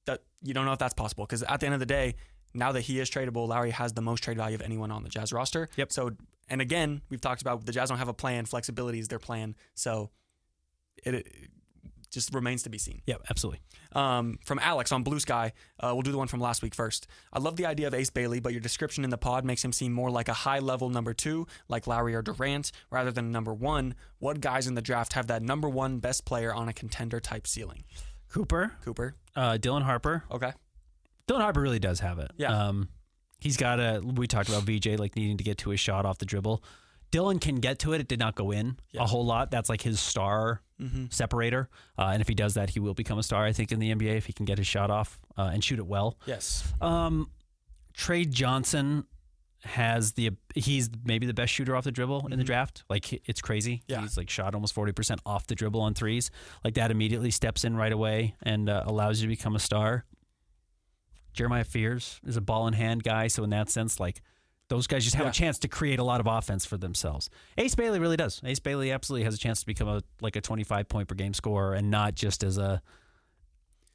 that you don't know if that's possible because at the end of the day, now that he is tradable, Lowry has the most trade value of anyone on the Jazz roster. Yep. So, and again, we've talked about the Jazz don't have a plan. Flexibility is their plan. So it just remains to be seen. Yeah, absolutely. From Alex on Blue Sky, we'll do the one from last week first. I love the idea of Ace Bailey, but your description in the pod makes him seem more like a high-level number 2, like Lowry or Durant, rather than number 1. What guys in the draft have that number 1 best player on a contender-type ceiling? Cooper. Dylan Harper. Okay. Dylan Harper really does have it. Yeah. He's got we talked about VJ like needing to get to his shot off the dribble. Dylan can get to it. It did not go in a whole lot. That's like his star separator. And if he does that, he will become a star, I think, in the NBA if he can get his shot off and shoot it well. Yes. Trey Johnson he's maybe the best shooter off the dribble in the draft. Like it's crazy. Yeah. He's like shot almost 40% off the dribble on threes. Like that immediately steps in right away and allows you to become a star. Jeremiah Fears is a ball in hand guy. So in that sense, like those guys just have a chance to create a lot of offense for themselves. Ace Bailey really does. Ace Bailey absolutely has a chance to become a 25 point per game scorer and not just as a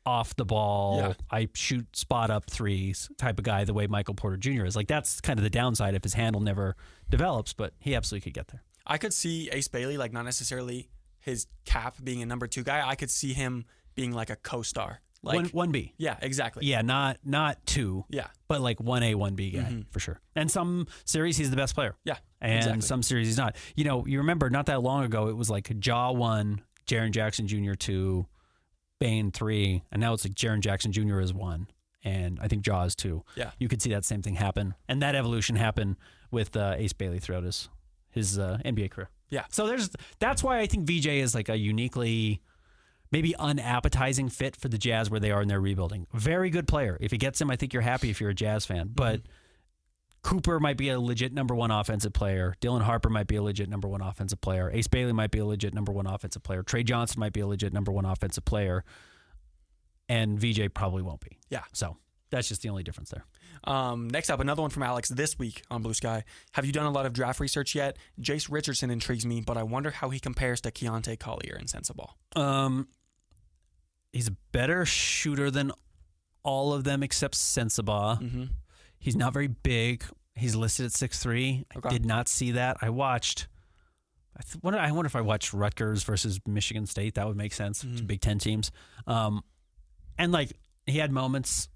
off the ball, I shoot spot up threes type of guy the way Michael Porter Jr. is. Like that's kind of the downside if his handle never develops, but he absolutely could get there. I could see Ace Bailey, like not necessarily his cap being a number 2 guy. I could see him being like a co-star. Like 1B. Yeah, exactly. Yeah, not 2. Yeah. But like 1A, 1B guy for sure. And some series he's the best player. Yeah. And some series he's not. You know, you remember not that long ago it was like Ja 1, Jaren Jackson Jr. 2, Bane 3, and now it's like Jaren Jackson Jr. is 1, and I think Ja is 2. Yeah. You could see that same thing happen. And that evolution happened with Ace Bailey throughout his NBA career. Yeah. So that's why I think VJ is like a uniquely maybe unappetizing fit for the Jazz where they are in their rebuilding. Very good player. If he gets him, I think you're happy if you're a Jazz fan. But Cooper might be a legit number 1 offensive player. Dylan Harper might be a legit number 1 offensive player. Ace Bailey might be a legit number 1 offensive player. Trey Johnson might be a legit number 1 offensive player. And VJ probably won't be. Yeah. So that's just the only difference there. Next up, another one from Alex this week on Blue Sky. Have you done a lot of draft research yet? Jace Richardson intrigues me, but I wonder how he compares to Keontae Collier in Sensabaugh. He's a better shooter than all of them except Sensabaugh. He's not very big. He's listed at 6'3". Okay. I did not see that. I watched. I wonder if I watched Rutgers versus Michigan State. That would make sense. It's Big Ten teams. And like he had moments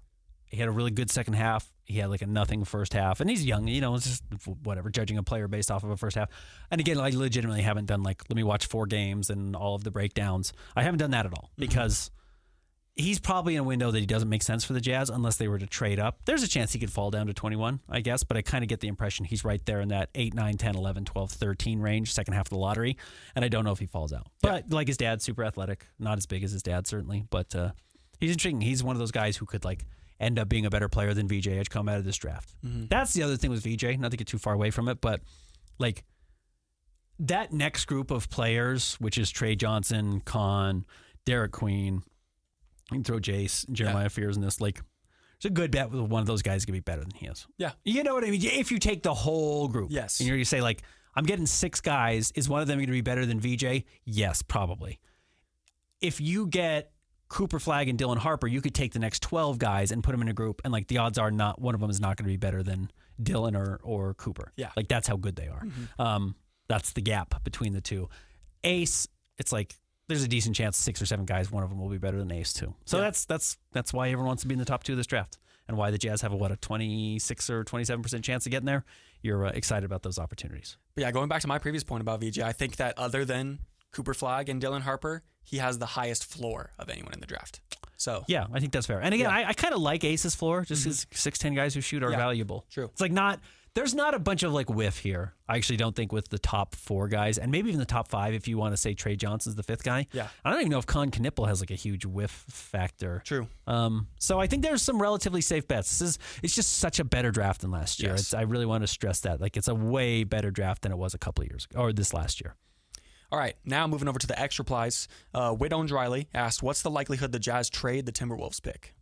He had a really good second half. He had like a nothing first half. And he's young, it's just whatever, judging a player based off of a first half. And again, I legitimately haven't done like, let me watch 4 games and all of the breakdowns. I haven't done that at all because he's probably in a window that he doesn't make sense for the Jazz unless they were to trade up. There's a chance he could fall down to 21, I guess, but I kind of get the impression he's right there in that 8, 9, 10, 11, 12, 13 range, second half of the lottery, and I don't know if he falls out. But like his dad, super athletic, not as big as his dad certainly, but he's intriguing. He's one of those guys who could like end up being a better player than VJ Edgecombe out of this draft. That's the other thing with VJ, not to get too far away from it, but like that next group of players, which is Trey Johnson, Con, Derek Queen, you can throw Jace, Jeremiah Fears in this. Like, it's a good bet with one of those guys going to be better than he is. Yeah. You know what I mean? If you take the whole group. Yes. And you're going to say, like, I'm getting 6 guys. Is one of them going to be better than VJ? Yes, probably. If you get Cooper Flagg and Dylan Harper, you could take the next 12 guys and put them in a group, and, like, the odds are not one of them is not going to be better than Dylan or Cooper. Yeah. Like, that's how good they are. That's the gap between the two. Ace, it's like, there's a decent chance 6 or 7 guys, one of them will be better than Ace too. So that's why everyone wants to be in the top 2 of this draft, and why the Jazz have a 26 or 27% chance of getting there. You're excited about those opportunities. But yeah, going back to my previous point about VJ, I think that other than Cooper Flagg and Dylan Harper, he has the highest floor of anyone in the draft. So yeah, I think that's fair. And again, I kind of like Ace's floor, just because 6'10" guys who shoot are valuable. True. It's like there's not a bunch of like whiff here. I actually don't think with the top 4 guys, and maybe even the top 5 if you want to say Trey Johnson's the 5th guy. Yeah. I don't even know if Con Knippel has like a huge whiff factor. True. So I think there's some relatively safe bets. It's just such a better draft than last year. Yes. I really want to stress that. Like, it's a way better draft than it was a couple of years ago, or this last year. All right, now moving over to the X replies. Whit Riley asked, what's the likelihood the Jazz trade the Timberwolves pick?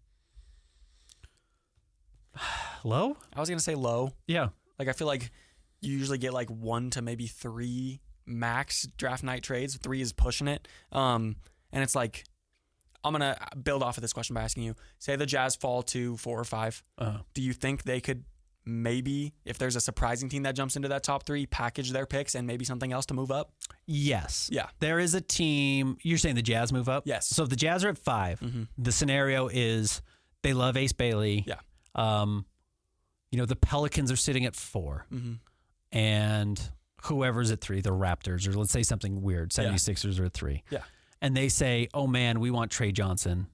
Low? I was going to say low. Yeah. Like, I feel like you usually get like 1 to maybe 3 max draft night trades. 3 is pushing it. And it's like, I'm going to build off of this question by asking you, say the Jazz fall to 4 or 5. Do you think they could maybe, if there's a surprising team that jumps into that top 3, package their picks and maybe something else to move up? Yes. Yeah. There is a team. You're saying the Jazz move up? Yes. So if the Jazz are at 5, the scenario is they love Ace Bailey. Yeah. The Pelicans are sitting at 4. And whoever's at 3, the Raptors, or let's say something weird, 76ers are at 3. Yeah. And they say, oh man, we want Trey Johnson.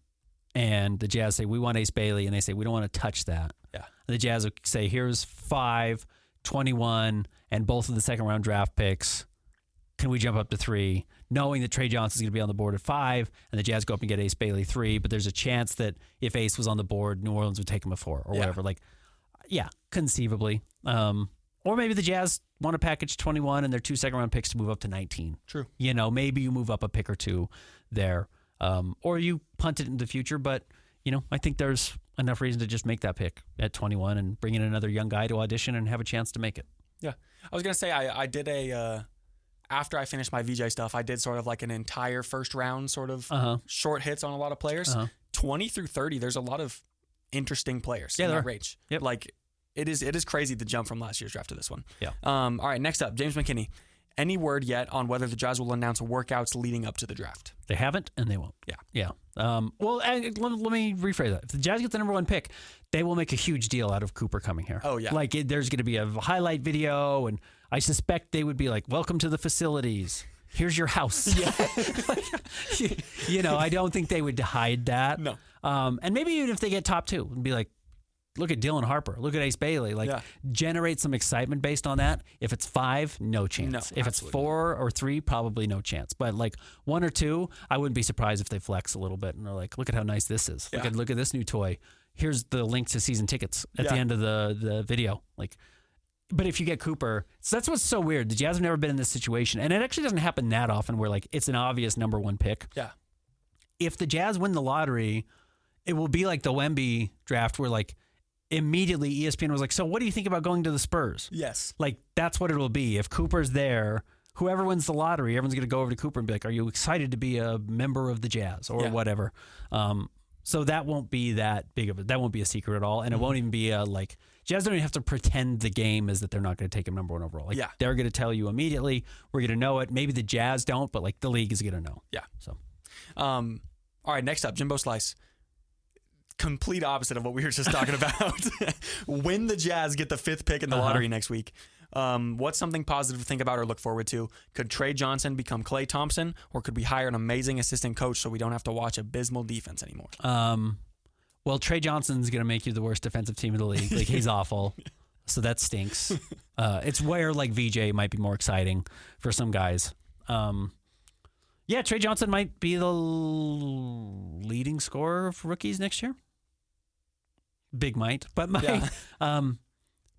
And the Jazz say, we want Ace Bailey. And they say, we don't want to touch that. Yeah. And the Jazz will say, here's 5, 21, and both of the second round draft picks. Can we jump up to 3? Knowing that Trey Johnson's going to be on the board at 5, and the Jazz go up and get Ace Bailey 3, but there's a chance that if Ace was on the board, New Orleans would take him at 4 or whatever. Like, yeah, conceivably. Or maybe the Jazz want to package 21 and their 2 second round picks to move up to 19. True. Maybe you move up a pick or 2 there. Or you punt it in the future, but, I think there's enough reason to just make that pick at 21 and bring in another young guy to audition and have a chance to make it. Yeah. I was going to say, I did after I finished my VJ stuff, I did sort of like an entire first round sort of short hits on a lot of players. 20 through 30, there's a lot of interesting players in that range. Yep. Like, it is crazy the jump from last year's draft to this one. Yeah. All right, next up, James McKinney. Any word yet on whether the Jazz will announce workouts leading up to the draft? They haven't, and they won't. Yeah. Yeah. Well, and let me rephrase that. If the Jazz get the number 1 pick, they will make a huge deal out of Cooper coming here. Oh, yeah. Like, there's going to be a highlight video, and I suspect they would be like, welcome to the facilities. Here's your house. Yeah. I don't think they would hide that. No. And maybe even if they get top 2, and be like, look at Dylan Harper. Look at Ace Bailey. Generate some excitement based on that. If it's 5, no chance. No, if it's 4 or 3, probably no chance. But 1 or 2, I wouldn't be surprised if they flex a little bit and they're like, look at how nice this is. Yeah. Look at this new toy. Here's the link to season tickets at the end of the video. But if you get Cooper, so that's what's so weird. The Jazz have never been in this situation, and it actually doesn't happen that often where it's an obvious number 1 pick. Yeah. If the Jazz win the lottery, it will be like the Wemby draft where immediately ESPN was like, so what do you think about going to the Spurs? Yes. That's what it will be. If Cooper's there, whoever wins the lottery, everyone's going to go over to Cooper and be like, are you excited to be a member of the Jazz or whatever? So that won't be that big of that won't be a secret at all. And it won't even be Jazz don't even have to pretend the game is that they're not going to take him number 1 overall. They're going to tell you immediately. We're going to know it. Maybe the Jazz don't, but the league is going to know. Yeah. So, all right, next up, Jimbo Slice. complete opposite of what we were just talking about. When the Jazz get the 5th pick in the lottery next week, what's something positive to think about or look forward to? Could Trey Johnson become Klay Thompson, or could we hire an amazing assistant coach so we don't have to watch abysmal defense anymore? Well, Trey Johnson's going to make you the worst defensive team in the league. Like, he's awful. So that stinks. It's where, like, VJ might be more exciting for some guys. Yeah, Trey Johnson might be the leading scorer of rookies next year. Big might. But well,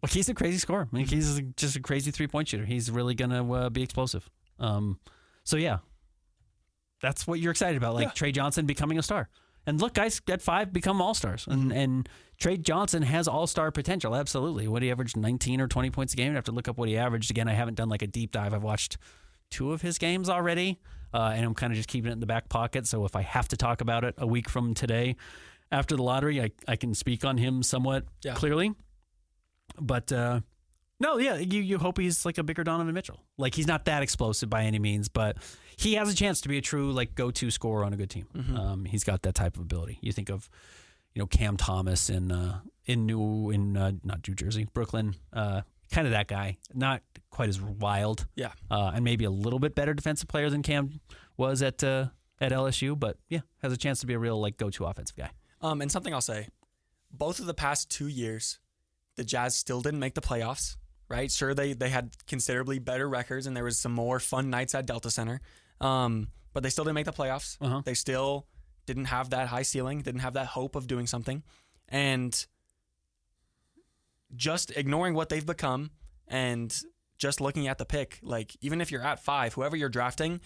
he's a crazy scorer. I mean, he's just a crazy three-point shooter. He's really going to be explosive. So, yeah, that's what you're excited about, like Trey Johnson becoming a star. And look, guys at 5 become all-stars. And Trey Johnson has all-star potential, absolutely. What he averaged 19 or 20 points a game. I have to look up what he averaged. Again, I haven't done like a deep dive. I've watched 2 of his games already, and I'm kind of just keeping it in the back pocket. So if I have to talk about it a week from today after the lottery, I can speak on him somewhat clearly. But you hope he's like a bigger Donovan Mitchell. Like, he's not that explosive by any means, but he has a chance to be a true like go-to scorer on a good team. He's got that type of ability. You think of, Cam Thomas in not New Jersey, Brooklyn, kind of that guy. Not quite as wild, and maybe a little bit better defensive player than Cam was at LSU, but has a chance to be a real like go-to offensive guy. And something I'll say, both of the past 2 years, the Jazz still didn't make the playoffs. Right, sure, they had considerably better records, and there was some more fun nights at Delta Center, but they still didn't make the playoffs. They still didn't have that high ceiling, didn't have that hope of doing something, and just ignoring what they've become and just looking at the pick, like, even if you're at 5, whoever you're drafting,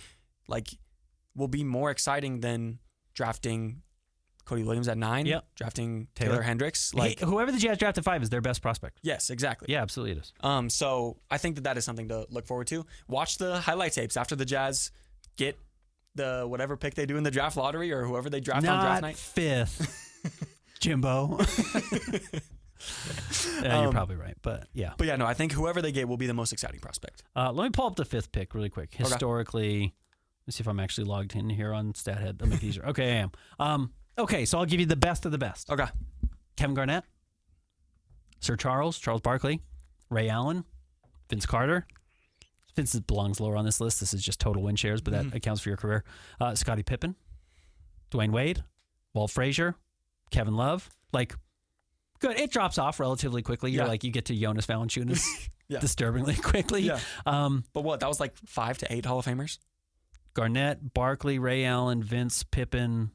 like, will be more exciting than drafting Cody Williams at 9, drafting Taylor Hendricks. Like, whoever the Jazz draft at 5 is their best prospect. Yes, exactly. Yeah, absolutely it is. So I think that is something to look forward to. Watch the highlight tapes after the Jazz get the whatever pick they do in the draft lottery or whoever they draft on draft night. 5th, Jimbo. You're probably right, but yeah. But yeah, no, I think whoever they get will be the most exciting prospect. Let me pull up the 5th pick really quick. Historically, let's see if I'm actually logged in here on StatHead. That'll make it easier. Okay, I am. Okay, so I'll give you the best of the best. Okay. Kevin Garnett, Sir Charles Barkley, Ray Allen, Vince Carter. Vince belongs lower on this list. This is just total win shares, but that accounts for your career. Scottie Pippen, Dwayne Wade, Walt Frazier, Kevin Love. Like, good. It drops off relatively quickly. You're like, you get to Jonas Valanciunas disturbingly quickly. Yeah. But what? That was like 5 to 8 Hall of Famers? Garnett, Barkley, Ray Allen, Vince, Pippen,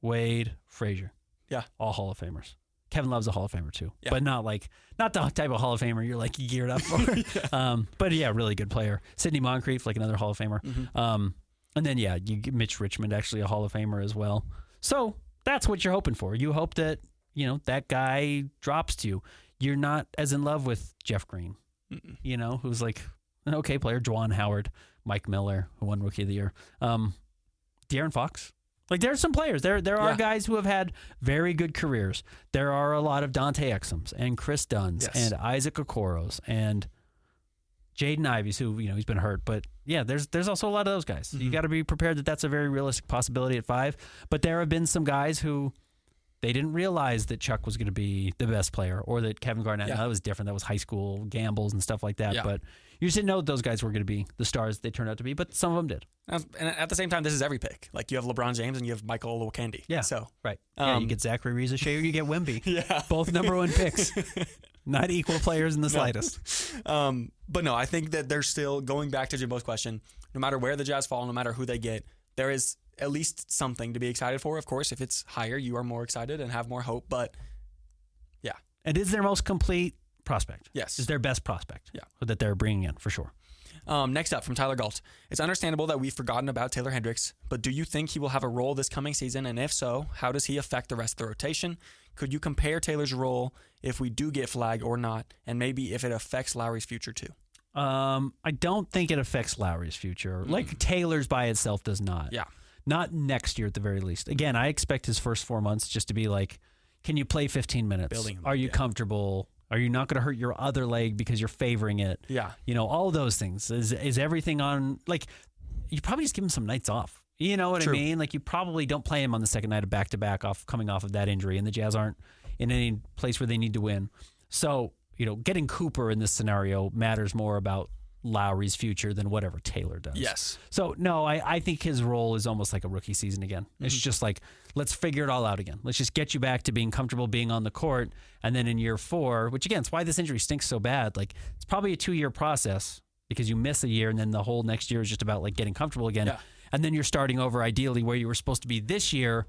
Wade, Frazier. Yeah. All Hall of Famers. Kevin Love's a Hall of Famer too. Yeah. But not the type of Hall of Famer you're like geared up for. But really good player. Sidney Moncrief, like another Hall of Famer. And then you get Mitch Richmond, actually a Hall of Famer as well. So that's what you're hoping for. You hope that, that guy drops to you. You're not as in love with Jeff Green, who's like an okay player. Juwan Howard, Mike Miller, who won Rookie of the Year. De'Aaron Fox. Like, there's some players. There are guys who have had very good careers. There are a lot of Dante Exums and Chris Dunns and Isaac Okoros and Jaden Ivey's, who, he's been hurt. But, there's also a lot of those guys. You got to be prepared that that's a very realistic possibility at 5. But there have been some guys who they didn't realize that Chuck was going to be the best player or that Kevin Garnett, that was different. That was high school gambles and stuff like that. But you just didn't know that those guys were going to be the stars they turned out to be, but some of them did. And at the same time, this is every pick. Like, you have LeBron James and you have Michael Olowokandi. Yeah. So, right. You get Zachary Riza-Shea or you get Wemby. Both number 1 picks. Not equal players in the slightest. But no, I think that they're still, going back to Jimbo's question, no matter where the Jazz fall, no matter who they get, there is at least something to be excited for. Of course, if it's higher, you are more excited and have more hope. But yeah. And is their most complete prospect. Yes. Is their best prospect. Yeah. That they're bringing in, for sure. Next up, from Tyler Galt. It's understandable that we've forgotten about Taylor Hendricks, but do you think he will have a role this coming season? And if so, how does he affect the rest of the rotation? Could you compare Taylor's role if we do get Flag or not? And maybe if it affects Lowry's future too? I don't think it affects Lowry's future. Like Taylor's by itself does not. Yeah. Not next year at the very least. Again, I expect his first 4 months just to be like, can you play 15 minutes? Are you comfortable? Are you not going to hurt your other leg because you're favoring it? Yeah. All those things. Is everything on, like, you probably just give him some nights off. You know what True. I mean? Like, you probably don't play him on the second night of back-to-back coming off of that injury, and the Jazz aren't in any place where they need to win. So, getting Cooper in this scenario matters more about Lowry's future than whatever Taylor does. Yes. So, no, I think his role is almost like a rookie season again. It's just like, let's figure it all out again. Let's just get you back to being comfortable being on the court. And then in year 4, which again, it's why this injury stinks so bad. Like, it's probably a 2-year process because you miss a year and then the whole next year is just about like getting comfortable again. Yeah. And then you're starting over ideally where you were supposed to be this year,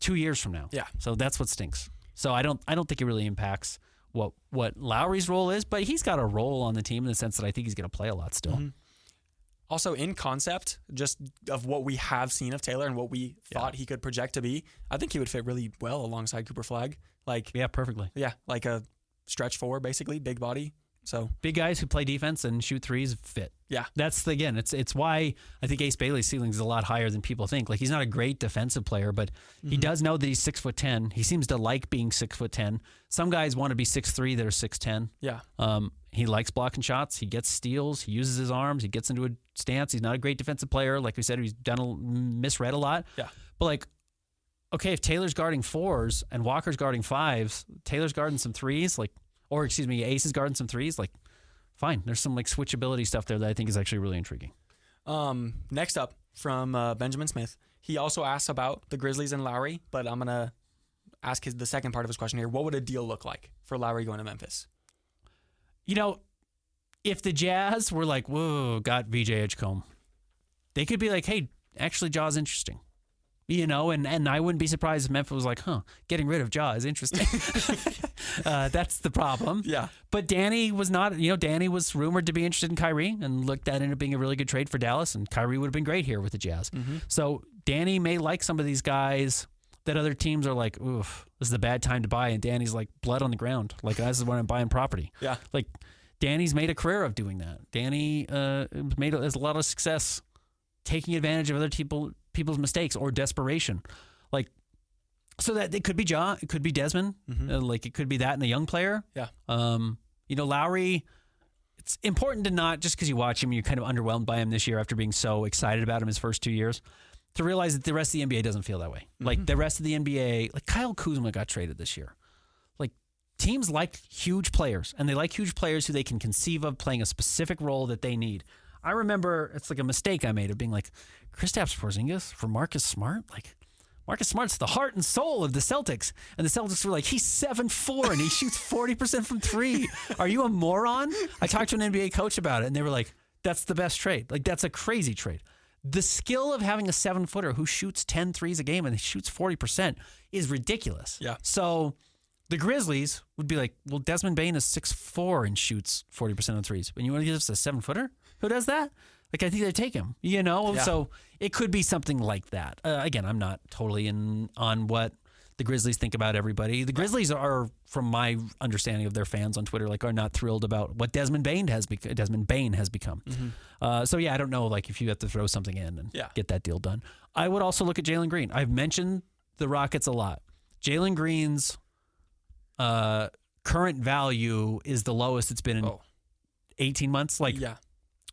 2 years from now. Yeah. So that's what stinks. So I don't think it really impacts what Lowry's role is, but he's got a role on the team in the sense that I think he's going to play a lot still. Mm-hmm. Also, in concept, just of what we have seen of Taylor and what we thought he could project to be, I think he would fit really well alongside Cooper Flagg. Perfectly. Yeah, like a stretch 4, basically, big body. So big guys who play defense and shoot threes fit. Yeah. That's it's why I think Ace Bailey's ceiling is a lot higher than people think. Like, he's not a great defensive player, but he does know that he's 6'10". He seems to like being 6'10". Some guys want to be 6'3" that are 6'10". Yeah. He likes blocking shots. He gets steals. He uses his arms. He gets into a stance. He's not a great defensive player. Like we said, he's misread a lot. Yeah. But like, okay, if Taylor's guarding 4s and Walker's guarding 5s, Taylor's guarding some 3s, Ace is guarding some 3s, like, fine. There's some like switchability stuff there that I think is actually really intriguing. Next up from Benjamin Smith, he also asks about the Grizzlies and Lowry, but I'm gonna ask the second part of his question here. What would a deal look like for Lowry going to Memphis? If the Jazz were like, whoa, got VJ Edgecombe, they could be like, hey, actually, Jaw's interesting. And I wouldn't be surprised if Memphis was like, getting rid of Jaw is interesting. That's the problem. Yeah. But Danny was not, Danny was rumored to be interested in Kyrie and looked at it being a really good trade for Dallas, and Kyrie would have been great here with the Jazz. Mm-hmm. So Danny may like some of these guys that other teams are like, oof, this is a bad time to buy. And Danny's like, blood on the ground. Like, this is when I'm buying property. Yeah. Like, Danny's made a career of doing that. Danny has a lot of success taking advantage of other people's mistakes or desperation. Like, so that it could be Ja, it could be Desmond, it could be that in a young player. Yeah. Lowry, it's important to not, just because you watch him, you're kind of underwhelmed by him this year after being so excited about him his first 2 years, to realize that the rest of the NBA doesn't feel that way. Like, the rest of the NBA, like Kyle Kuzma got traded this year. Like, teams like huge players, and they like huge players who they can conceive of playing a specific role that they need. I remember it's like a mistake I made of being like, Kristaps Porzingis for Marcus Smart? Like, Marcus Smart's the heart and soul of the Celtics. And the Celtics were like, he's 7'4" and he shoots 40% from 3. Are you a moron? I talked to an NBA coach about it, and they were like, that's the best trade. Like, that's a crazy trade. The skill of having a 7-footer who shoots 10 threes a game and he shoots 40% is ridiculous. Yeah. So the Grizzlies would be like, well, Desmond Bane is 6'4" and shoots 40% of threes. And you want to give us a 7-footer? Who does that? Like, I think they'd take him, Yeah. So it could be something like that. Again, I'm not totally on what the Grizzlies think about everybody. The Grizzlies are, from my understanding of their fans on Twitter, are not thrilled about what Desmond Bane has become. So, I don't know, if you have to throw something in and get that deal done. I would also look at Jalen Green. I've mentioned the Rockets a lot. Jalen Green's current value is the lowest it's been in 18 months.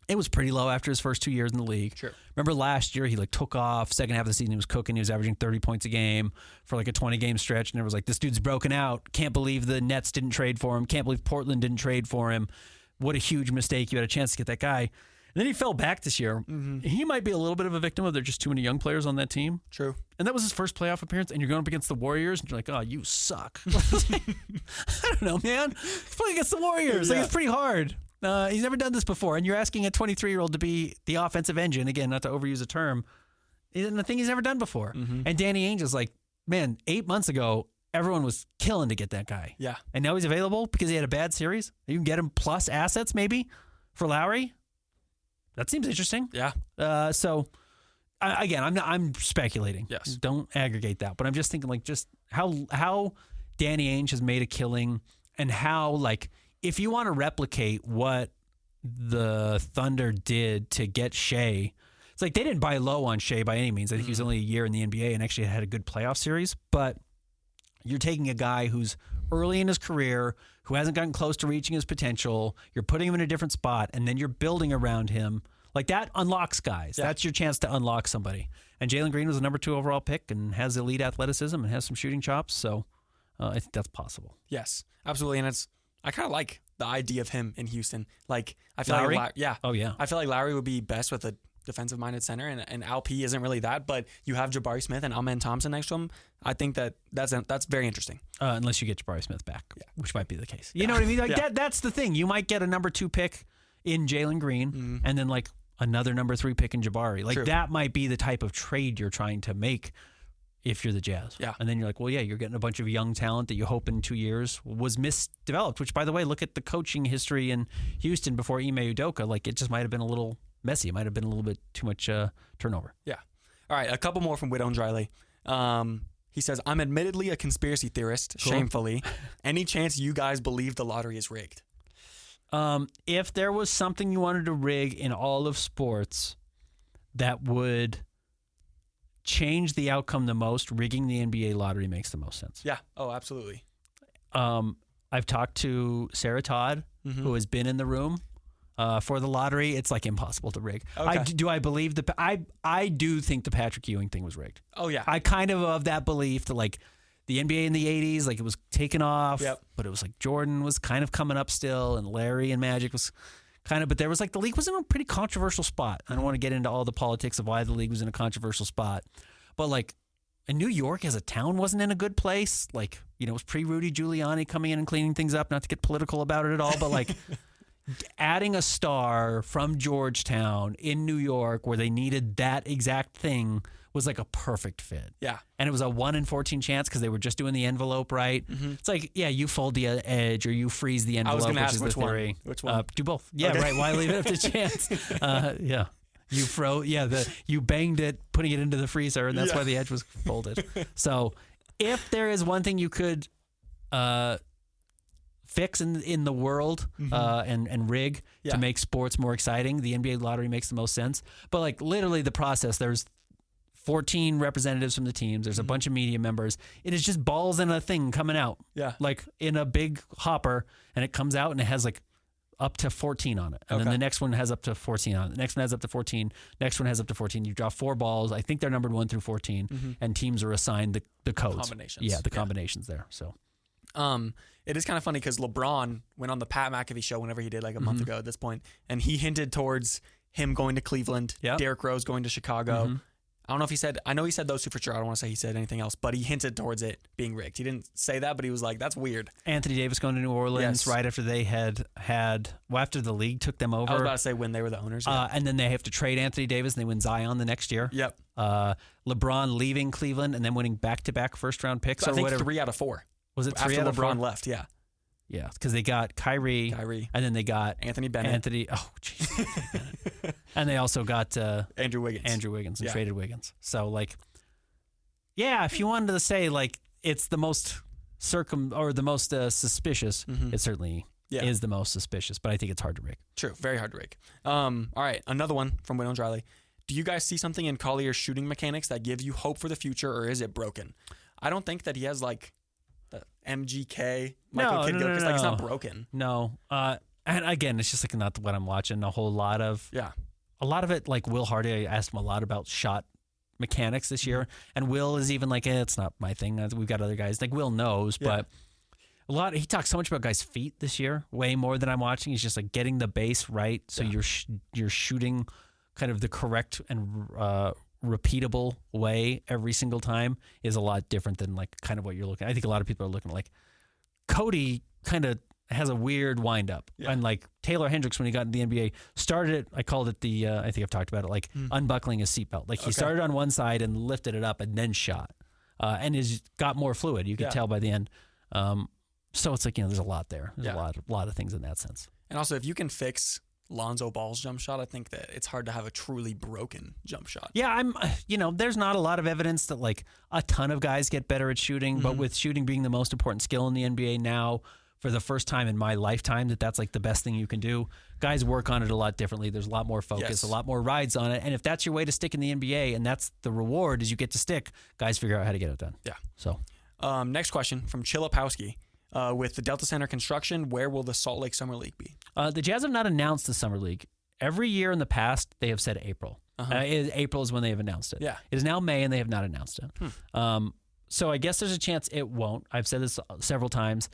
It was pretty low after his first 2 years in the league. Sure. Remember last year, he took off. Second half of the season, he was cooking. He was averaging 30 points a game for a 20-game stretch. And it was like, this dude's broken out. Can't believe the Nets didn't trade for him. Can't believe Portland didn't trade for him. What a huge mistake. You had a chance to get that guy. And then he fell back this year. Mm-hmm. He might be a little bit of a victim of there just too many young players on that team. True. And that was his first playoff appearance, and you're going up against the Warriors, and you're like, oh, you suck. I don't know, man. He's playing against the Warriors. It's pretty hard. He's never done this before, and you're asking a 23-year-old to be the offensive engine, again, not to overuse a term, and the thing he's never done before. Mm-hmm. And Danny Ainge is like, man, 8 months ago, everyone was killing to get that guy. Yeah. And now he's available because he had a bad series. You can get him plus assets, maybe, for Lowry. That seems interesting. Yeah. I'm speculating. Yes. Don't aggregate that. But I'm just thinking, just how Danny Ainge has made a killing, and how, if you want to replicate what the Thunder did to get Shea, it's they didn't buy low on Shea by any means. I think he was only a year in the NBA and actually had a good playoff series. But you're taking a guy who's early in his career, who hasn't gotten close to reaching his potential. You're putting him in a different spot, and then you're building around him. Like that unlocks guys. Yeah. That's your chance to unlock somebody. And Jalen Green was the number 2 overall pick and has elite athleticism and has some shooting chops. So I think that's possible. Yes, absolutely. And I kind of like the idea of him in Houston. Like, I feel Lowry? like, Oh, yeah. I feel like Lowry would be best with a defensive-minded center, and Al P isn't really that, but you have Jabari Smith and Amen Thompson next to him. I think that's very interesting. Unless you get Jabari Smith back, which might be the case. You know what I mean? Like that's the thing. You might get a number 2 pick in Jalen Green and then like another number 3 pick in Jabari. Like that might be the type of trade you're trying to make if you're the Jazz. Yeah. And then you're like, well, yeah, you're getting a bunch of young talent that you hope in 2 years was misdeveloped, which, by the way, look at the coaching history in Houston before Ime Udoka. Like, it just might have been a little messy. It might have been a little bit too much turnover. Yeah. All right, a couple more from Widow and Dryly. He says, I'm admittedly a conspiracy theorist, shamefully. Any chance you guys believe the lottery is rigged? If there was something you wanted to rig in all of sports that would change the outcome the most, rigging the NBA lottery makes the most sense. Yeah. Oh, absolutely. I've talked to Sarah Todd, who has been in the room for the lottery. It's like impossible to rig. Okay. Do I believe I do think the Patrick Ewing thing was rigged. Oh, yeah. I kind of that belief that like the NBA in the 80s, like it was taken off, but it was like Jordan was kind of coming up still and Larry and Magic was kind of, but there was like the league was in a pretty controversial spot. I don't want to get into all the politics of why the league was in a controversial spot, but like and New York as a town wasn't in a good place. Like, you know, it was pre-Rudy Giuliani coming in and cleaning things up, not to get political about it at all, but like adding a star from Georgetown in New York where they needed that exact thing was like a perfect fit. Yeah. And it was a 1 in 14 chance because they were just doing the envelope right. It's like, yeah, you fold the edge or you freeze the envelope, which is the theory. Which one? Do both. Yeah, okay. Right. Why leave it up to chance? Yeah. You banged it, putting it into the freezer, and that's why the edge was folded. So if there is one thing you could fix in the world and rig to make sports more exciting, the NBA lottery makes the most sense. But like literally the process, there's 14 representatives from the teams. There's a bunch of media members. It is just balls in a thing coming out. Yeah. Like in a big hopper, and it comes out and it has like up to 14 on it. And then the next one has up to 14 on it. The next one has up to 14. Next one has up to 14. You draw 4 balls. I think they're numbered 1 through 14, and teams are assigned the codes. Combinations. Yeah, the combinations there. So, it is kind of funny because LeBron went on the Pat McAfee show whenever he did, like a month ago at this point, and he hinted towards him going to Cleveland, Derrick Rose going to Chicago. I don't know if he said, I know he said those two for sure. I don't want to say he said anything else, but he hinted towards it being rigged. He didn't say that, but he was like, that's weird. Anthony Davis going to New Orleans right after they had, after the league took them over. I was about to say when they were the owners. And then they have to trade Anthony Davis and they win Zion the next year. Yep. LeBron leaving Cleveland and then winning back-to-back first-round picks so or I think whatever. 3 out of 4. Was it 3 after out of 4? LeBron left, yeah. Yeah, because they got Kyrie, and then they got Anthony Bennett. Oh, jeez. And they also got Andrew Wiggins and traded Wiggins. So, like, yeah, if you wanted to say, like, it's the most suspicious, it certainly is the most suspicious, but I think it's hard to rig. True, very hard to rig. All right, another one from Widow and Dryly. Do you guys see something in Collier's shooting mechanics that gives you hope for the future, or is it broken? I don't think that he has, like, the MGK Michael Kidd Gilchrist. Like, it's not broken. No. And again, it's just like not what I'm watching a whole lot of. Yeah. A lot of it, like Will Hardy, I asked him a lot about shot mechanics this year. And Will is even like, it's not my thing. We've got other guys. Like, Will knows, but he talks so much about guys' feet this year, way more than I'm watching. He's just like getting the base right. So you're shooting kind of the correct and repeatable way every single time is a lot different than like kind of what you're looking at. I think a lot of people are looking at like Cody kind of has a weird wind up and like Taylor Hendricks when he got into the NBA started it, I called it I think I've talked about it, like unbuckling his seatbelt. Like he started on one side and lifted it up and then shot and has got more fluid. You could tell by the end. So it's like, you know, there's a lot there. There's a lot of things in that sense. And also if you can fix Lonzo Ball's jump shot, I think that it's hard to have a truly broken jump shot. Yeah, there's not a lot of evidence that like a ton of guys get better at shooting, but with shooting being the most important skill in the NBA now, for the first time in my lifetime, that's like the best thing you can do. Guys work on it a lot differently. There's a lot more focus, a lot more rides on it. And if that's your way to stick in the NBA and that's the reward is you get to stick, guys figure out how to get it done. Yeah. So, next question from Chilopowski. With the Delta Center construction, where will the Salt Lake Summer League be? The Jazz have not announced the Summer League. Every year in the past, they have said April. April is when they have announced it. Yeah. It is now May, and they have not announced it. So I guess there's a chance it won't. I've said this several times.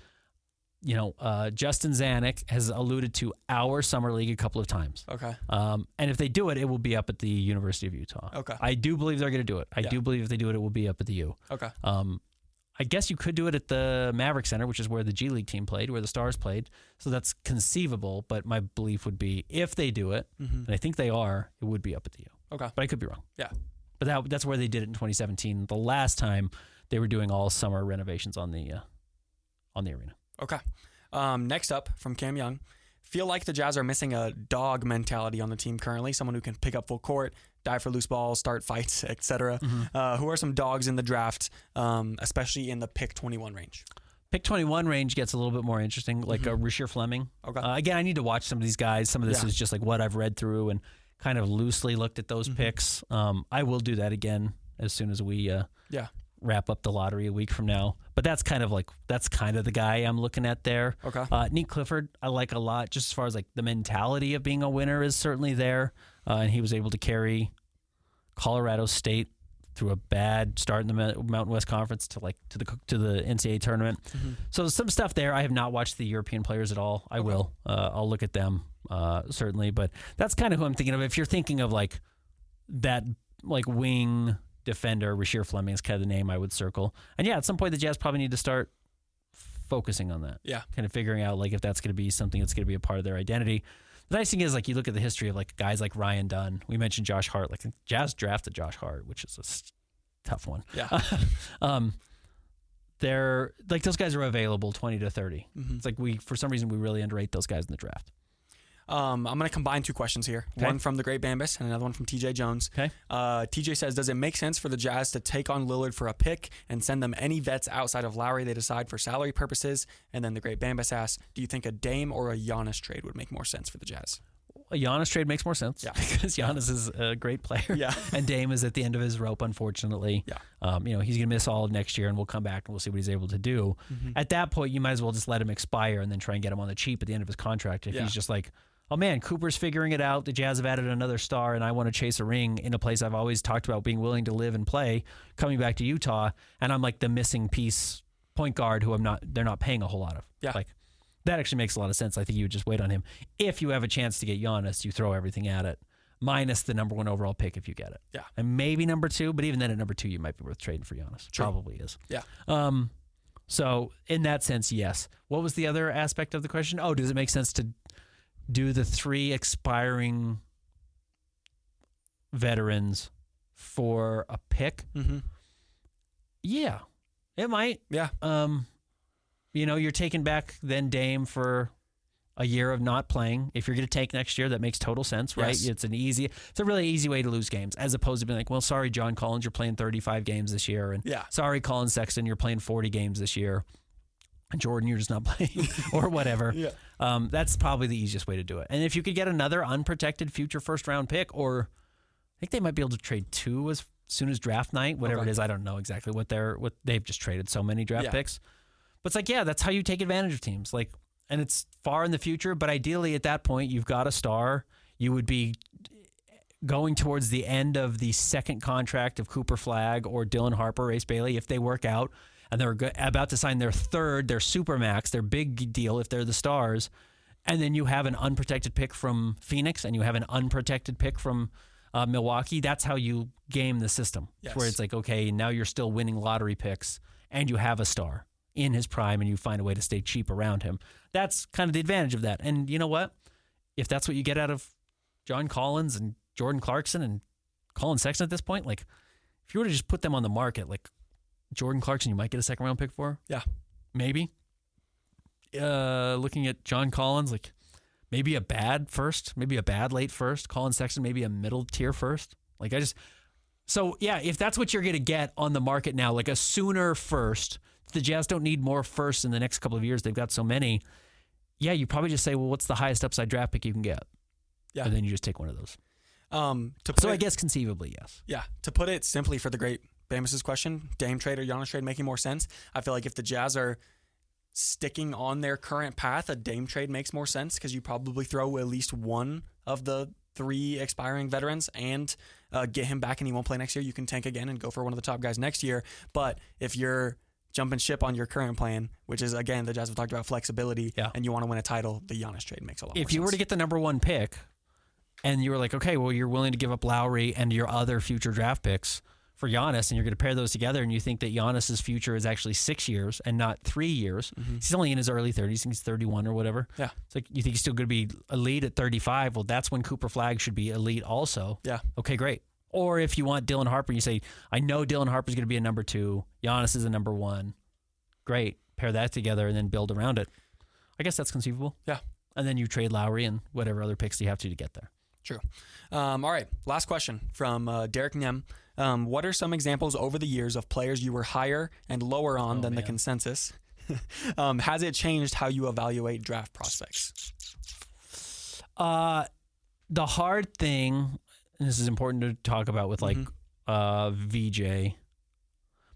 Justin Zanuck has alluded to our summer league a couple of times. Okay. And if they do it, it will be up at the University of Utah. Okay. I do believe they're going to do it. I do believe if they do it, it will be up at the U. Okay. I guess you could do it at the Maverick Center, which is where the G League team played, where the Stars played. So that's conceivable, but my belief would be if they do it, and I think they are, it would be up at the U. Okay. But I could be wrong. Yeah. But that's where they did it in 2017. The last time they were doing all summer renovations on the arena. Okay. Next up from Cam Young. Feel like the Jazz are missing a dog mentality on the team currently, someone who can pick up full court, dive for loose balls, start fights, etc. Who are some dogs in the draft, especially in the pick 21 range? Pick 21 range gets a little bit more interesting, like a Rasheer Fleming. Okay. Again, I need to watch some of these guys. Some of this is just like what I've read through and kind of loosely looked at those picks. I will do that again as soon as we wrap up the lottery a week from now. But that's kind of the guy I'm looking at there. Okay. Nate Clifford, I like a lot, just as far as like the mentality of being a winner is certainly there. And he was able to carry Colorado State through a bad start in the Mountain West Conference to the NCAA tournament. So some stuff there. I have not watched the European players at all. I will. I'll look at them certainly. But that's kind of who I'm thinking of. If you're thinking of like that like wing defender, Rasheer Fleming is kind of the name I would circle. And yeah, at some point the Jazz probably need to start focusing on that. Yeah. Kind of figuring out like if that's going to be something that's going to be a part of their identity. The nice thing is like you look at the history of like guys like Ryan Dunn. We mentioned Josh Hart. Like the Jazz drafted Josh Hart, which is a tough one. Yeah. They're like those guys are available 20 to 30. It's like for some reason we really underrate those guys in the draft. I'm going to combine two questions here. Okay. One from the Great Bambus and another one from TJ Jones. Okay. TJ says, does it make sense for the Jazz to take on Lillard for a pick and send them any vets outside of Lowry they decide for salary purposes? And then the Great Bambus asks, do you think a Dame or a Giannis trade would make more sense for the Jazz? A Giannis trade makes more sense because Giannis is a great player. Yeah. And Dame is at the end of his rope, unfortunately. Yeah. He's going to miss all of next year and we'll come back and we'll see what he's able to do. At that point, you might as well just let him expire and then try and get him on the cheap at the end of his contract. If he's just like, oh man, Cooper's figuring it out. The Jazz have added another star and I want to chase a ring in a place I've always talked about being willing to live and play, coming back to Utah. And I'm like the missing piece point guard who they're not paying a whole lot of. Yeah. Like that actually makes a lot of sense. I think you would just wait on him. If you have a chance to get Giannis, you throw everything at it, minus the number 1 overall pick if you get it. Yeah. And maybe number 2, but even then at number 2, you might be worth trading for Giannis. True. Probably is. Yeah. So in that sense, yes. What was the other aspect of the question? Oh, does it make sense to do the 3 expiring veterans for a pick? Yeah, it might. Yeah. You're taking back then Dame for a year of not playing. If you're going to take next year, that makes total sense, right? Yes. It's a really easy way to lose games, as opposed to being like, well, sorry, John Collins, you're playing 35 games this year, and sorry, Colin Sexton, you're playing 40 games this year. Jordan, you're just not playing or whatever. That's probably the easiest way to do it. And if you could get another unprotected future first round pick, or I think they might be able to trade 2 as soon as draft night, whatever it is. I don't know exactly what they've just traded so many draft picks. But it's like, that's how you take advantage of teams. Like, and it's far in the future, but ideally at that point, you've got a star. You would be going towards the end of the second contract of Cooper Flagg or Dylan Harper, Ace Bailey, if they work out. And they're about to sign their supermax, their big deal if they're the Stars. And then you have an unprotected pick from Phoenix and you have an unprotected pick from Milwaukee. That's how you game the system. Yes. Where it's like, okay, now you're still winning lottery picks and you have a star in his prime and you find a way to stay cheap around him. That's kind of the advantage of that. And you know what? If that's what you get out of John Collins and Jordan Clarkson and Colin Sexton at this point, like if you were to just put them on the market, like Jordan Clarkson, you might get a second round pick for. Yeah. Maybe. Looking at John Collins, like maybe a bad first, maybe a bad late first. Colin Sexton, maybe a middle tier first. So yeah, if that's what you're going to get on the market now, like a sooner first, the Jazz don't need more firsts in the next couple of years. They've got so many. Yeah, you probably just say, well, what's the highest upside draft pick you can get? Yeah. And then you just take one of those. I guess conceivably, yes. Yeah. To put it simply for the Great Bambus's question, Dame trade or Giannis trade making more sense. I feel like if the Jazz are sticking on their current path, a Dame trade makes more sense because you probably throw at least one of the 3 expiring veterans and get him back and he won't play next year, you can tank again and go for one of the top guys next year. But if you're jumping ship on your current plan, which is, again, the Jazz have talked about flexibility, and you want to win a title, the Giannis trade makes a lot more sense. If you were to get the number 1 pick and you were like, okay, well, you're willing to give up Lowry and your other future draft picks for Giannis, and you're going to pair those together, and you think that Giannis's future is actually 6 years and not 3 years. He's only in his early 30s. I think he's 31 or whatever. Yeah. It's like, you think he's still going to be elite at 35. Well, that's when Cooper Flagg should be elite also. Yeah. Okay, great. Or if you want Dylan Harper, you say, I know Dylan Harper's going to be a number 2. Giannis is a number 1. Great. Pair that together and then build around it. I guess that's conceivable. Yeah. And then you trade Lowry and whatever other picks you have to get there. True. All right. Last question from Derek Nem. What are some examples over the years of players you were higher and lower on than the consensus? Has it changed how you evaluate draft prospects? The hard thing, and this is important to talk about with like VJ.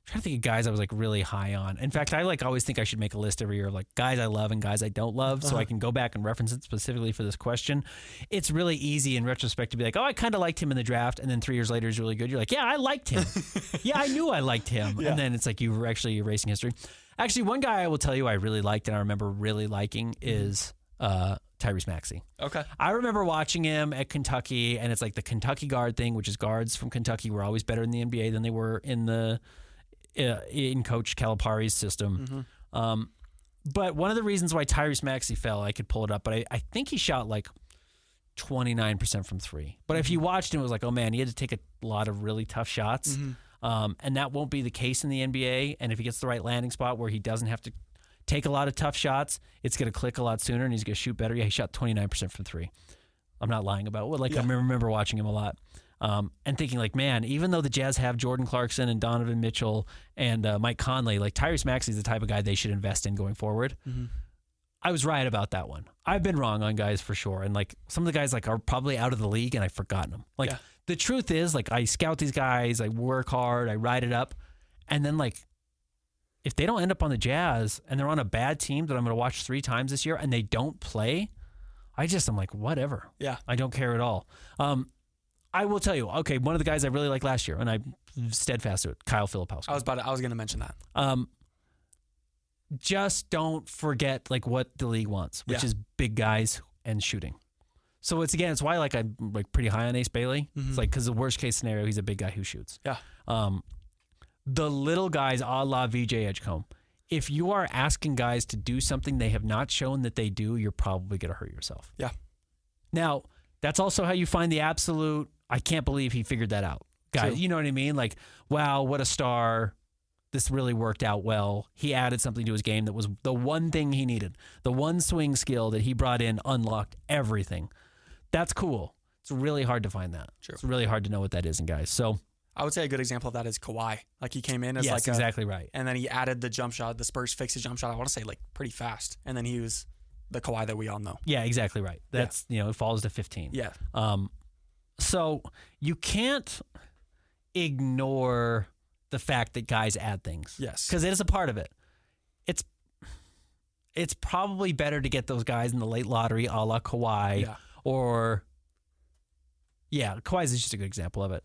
I'm trying to think of guys I was like really high on. In fact, I like always think I should make a list every year of like guys I love and guys I don't love, so I can go back and reference it specifically for this question. It's really easy in retrospect to be like, oh, I kind of liked him in the draft, and then 3 years later he's really good. You're like, yeah, I liked him. Yeah, I knew I liked him. And then it's like you were actually erasing history. Actually, one guy I will tell you I really liked and I remember really liking is Tyrese Maxey. Okay. I remember watching him at Kentucky, and it's like the Kentucky guard thing, which is guards from Kentucky were always better in the NBA than they were in Coach Calipari's system. But one of the reasons why Tyrese Maxey fell, I could pull it up, but I think he shot like 29% from 3. But if you watched him, it was like, oh man, he had to take a lot of really tough shots. And that won't be the case in the NBA. And if he gets the right landing spot where he doesn't have to take a lot of tough shots, it's going to click a lot sooner and he's going to shoot better. Yeah, he shot 29% from 3. I'm not lying about it. Like, I remember watching him a lot. And thinking like, man, even though the Jazz have Jordan Clarkson and Donovan Mitchell and Mike Conley, like Tyrese Maxey is the type of guy they should invest in going forward. I was right about that one. I've been wrong on guys for sure. And like some of the guys like are probably out of the league and I've forgotten them. Like the truth is like I scout these guys, I work hard, I ride it up. And then like if they don't end up on the Jazz and they're on a bad team that I'm going to watch 3 times this year and they don't play, I'm like, whatever. Yeah. I don't care at all. I will tell you, okay, one of the guys I really liked last year, and I'm steadfast to it, Kyle Filipowski. I was going to mention that. Just don't forget like what the league wants, which is big guys and shooting. So it's why like I'm like pretty high on Ace Bailey. It's like because the worst case scenario, he's a big guy who shoots. Yeah. The little guys, a la VJ Edgecombe. If you are asking guys to do something they have not shown that they do, you're probably going to hurt yourself. Yeah. Now that's also how you find the absolute. I can't believe he figured that out. Guys, you know what I mean? Like, wow, what a star. This really worked out well. He added something to his game that was the one thing he needed. The one swing skill that he brought in unlocked everything. That's cool. It's really hard to find that. True. It's really hard to know what that is in guys. So I would say a good example of that is Kawhi. Like he came in as exactly right. And then he added the jump shot. The Spurs fixed his jump shot, I want to say like pretty fast. And then he was the Kawhi that we all know. Yeah, exactly right. That's, it falls to 15. Yeah. So you can't ignore the fact that guys add things. Yes. Because it is a part of it. It's probably better to get those guys in the late lottery a la Kawhi. Yeah. Or, Kawhi is just a good example of it.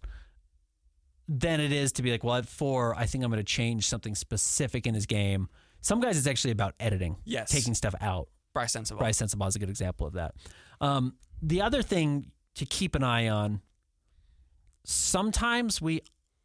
Than it is to be like, well, at 4, I think I'm going to change something specific in his game. Some guys, it's actually about editing. Yes. Taking stuff out. Bryce Sensabaugh is a good example of that. The other thing to keep an eye on, sometimes we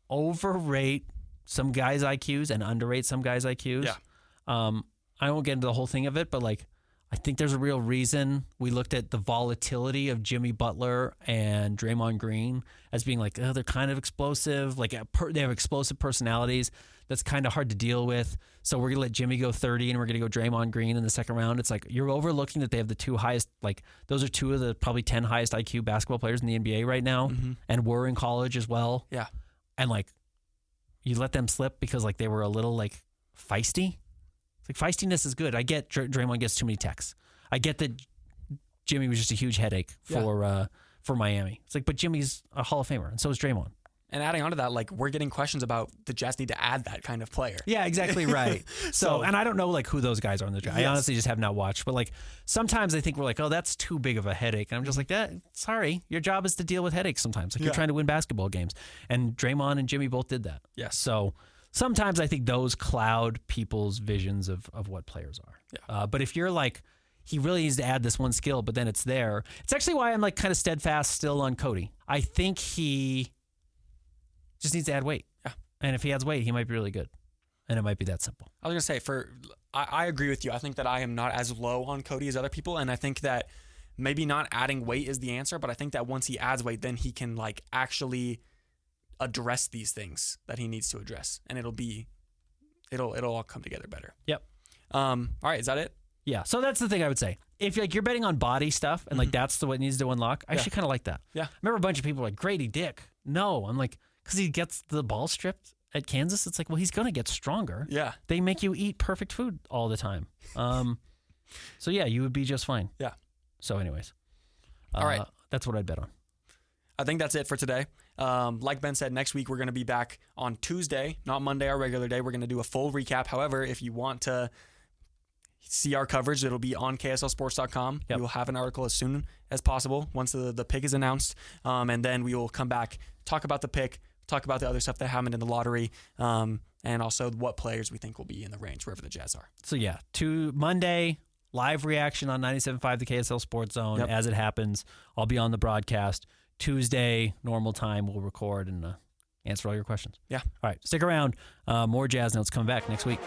overrate some guys' IQs and underrate some guys' IQs. Yeah. I won't get into the whole thing of it, but like I think there's a real reason we looked at the volatility of Jimmy Butler and Draymond Green as being like, oh, they're kind of explosive. Like they have explosive personalities. That's kind of hard to deal with. So we're going to let Jimmy go 30 and we're going to go Draymond Green in the second round. It's like you're overlooking that they have the 2 highest, like those are 2 of the probably 10 highest IQ basketball players in the NBA right now and were in college as well. Yeah. And like you let them slip because like they were a little like feisty. It's like feistiness is good. I get Draymond gets too many texts. I get that Jimmy was just a huge headache for Miami. It's like, but Jimmy's a Hall of Famer and so is Draymond. And adding on to that, like, we're getting questions about the Jazz need to add that kind of player. Yeah, exactly right. So, and I don't know like who those guys are in the draft. Yes. I honestly just have not watched. But like sometimes I think we're like, oh, that's too big of a headache. And I'm just like, sorry, your job is to deal with headaches sometimes. Like you're trying to win basketball games. And Draymond and Jimmy both did that. Yes. So sometimes I think those cloud people's visions of what players are. Yeah. But if you're like, he really needs to add this one skill, but then it's there. It's actually why I'm like kind of steadfast still on Cody. I think he just needs to add weight. Yeah. And if he adds weight, he might be really good. And it might be that simple. I was going to say, I agree with you. I think that I am not as low on Cody as other people. And I think that maybe not adding weight is the answer, but I think that once he adds weight, then he can like actually address these things that he needs to address. And it'll all come together better. Yep. All right. Is that it? Yeah. So that's the thing I would say. If you're betting on body stuff and like that's what needs to unlock, I actually kind of like that. Yeah. I remember a bunch of people were like, Grady Dick. No, I'm like, because he gets the ball stripped at Kansas. It's like, well, he's going to get stronger. Yeah. They make you eat perfect food all the time. So yeah, you would be just fine. Yeah. So anyways. All right. That's what I'd bet on. I think that's it for today. Like Ben said, next week we're going to be back on Tuesday, not Monday, our regular day. We're going to do a full recap. However, if you want to see our coverage, it'll be on KSLSports.com. Yep. We will have an article as soon as possible once the pick is announced. And then we will come back, talk about the pick, talk about the other stuff that happened in the lottery, and also what players we think will be in the range wherever the Jazz are. So yeah, Monday, live reaction on 97.5 the KSL Sports Zone as it happens. I'll be on the broadcast. Tuesday, normal time, we'll record and answer all your questions. Yeah. All right, stick around. More Jazz Notes coming back next week.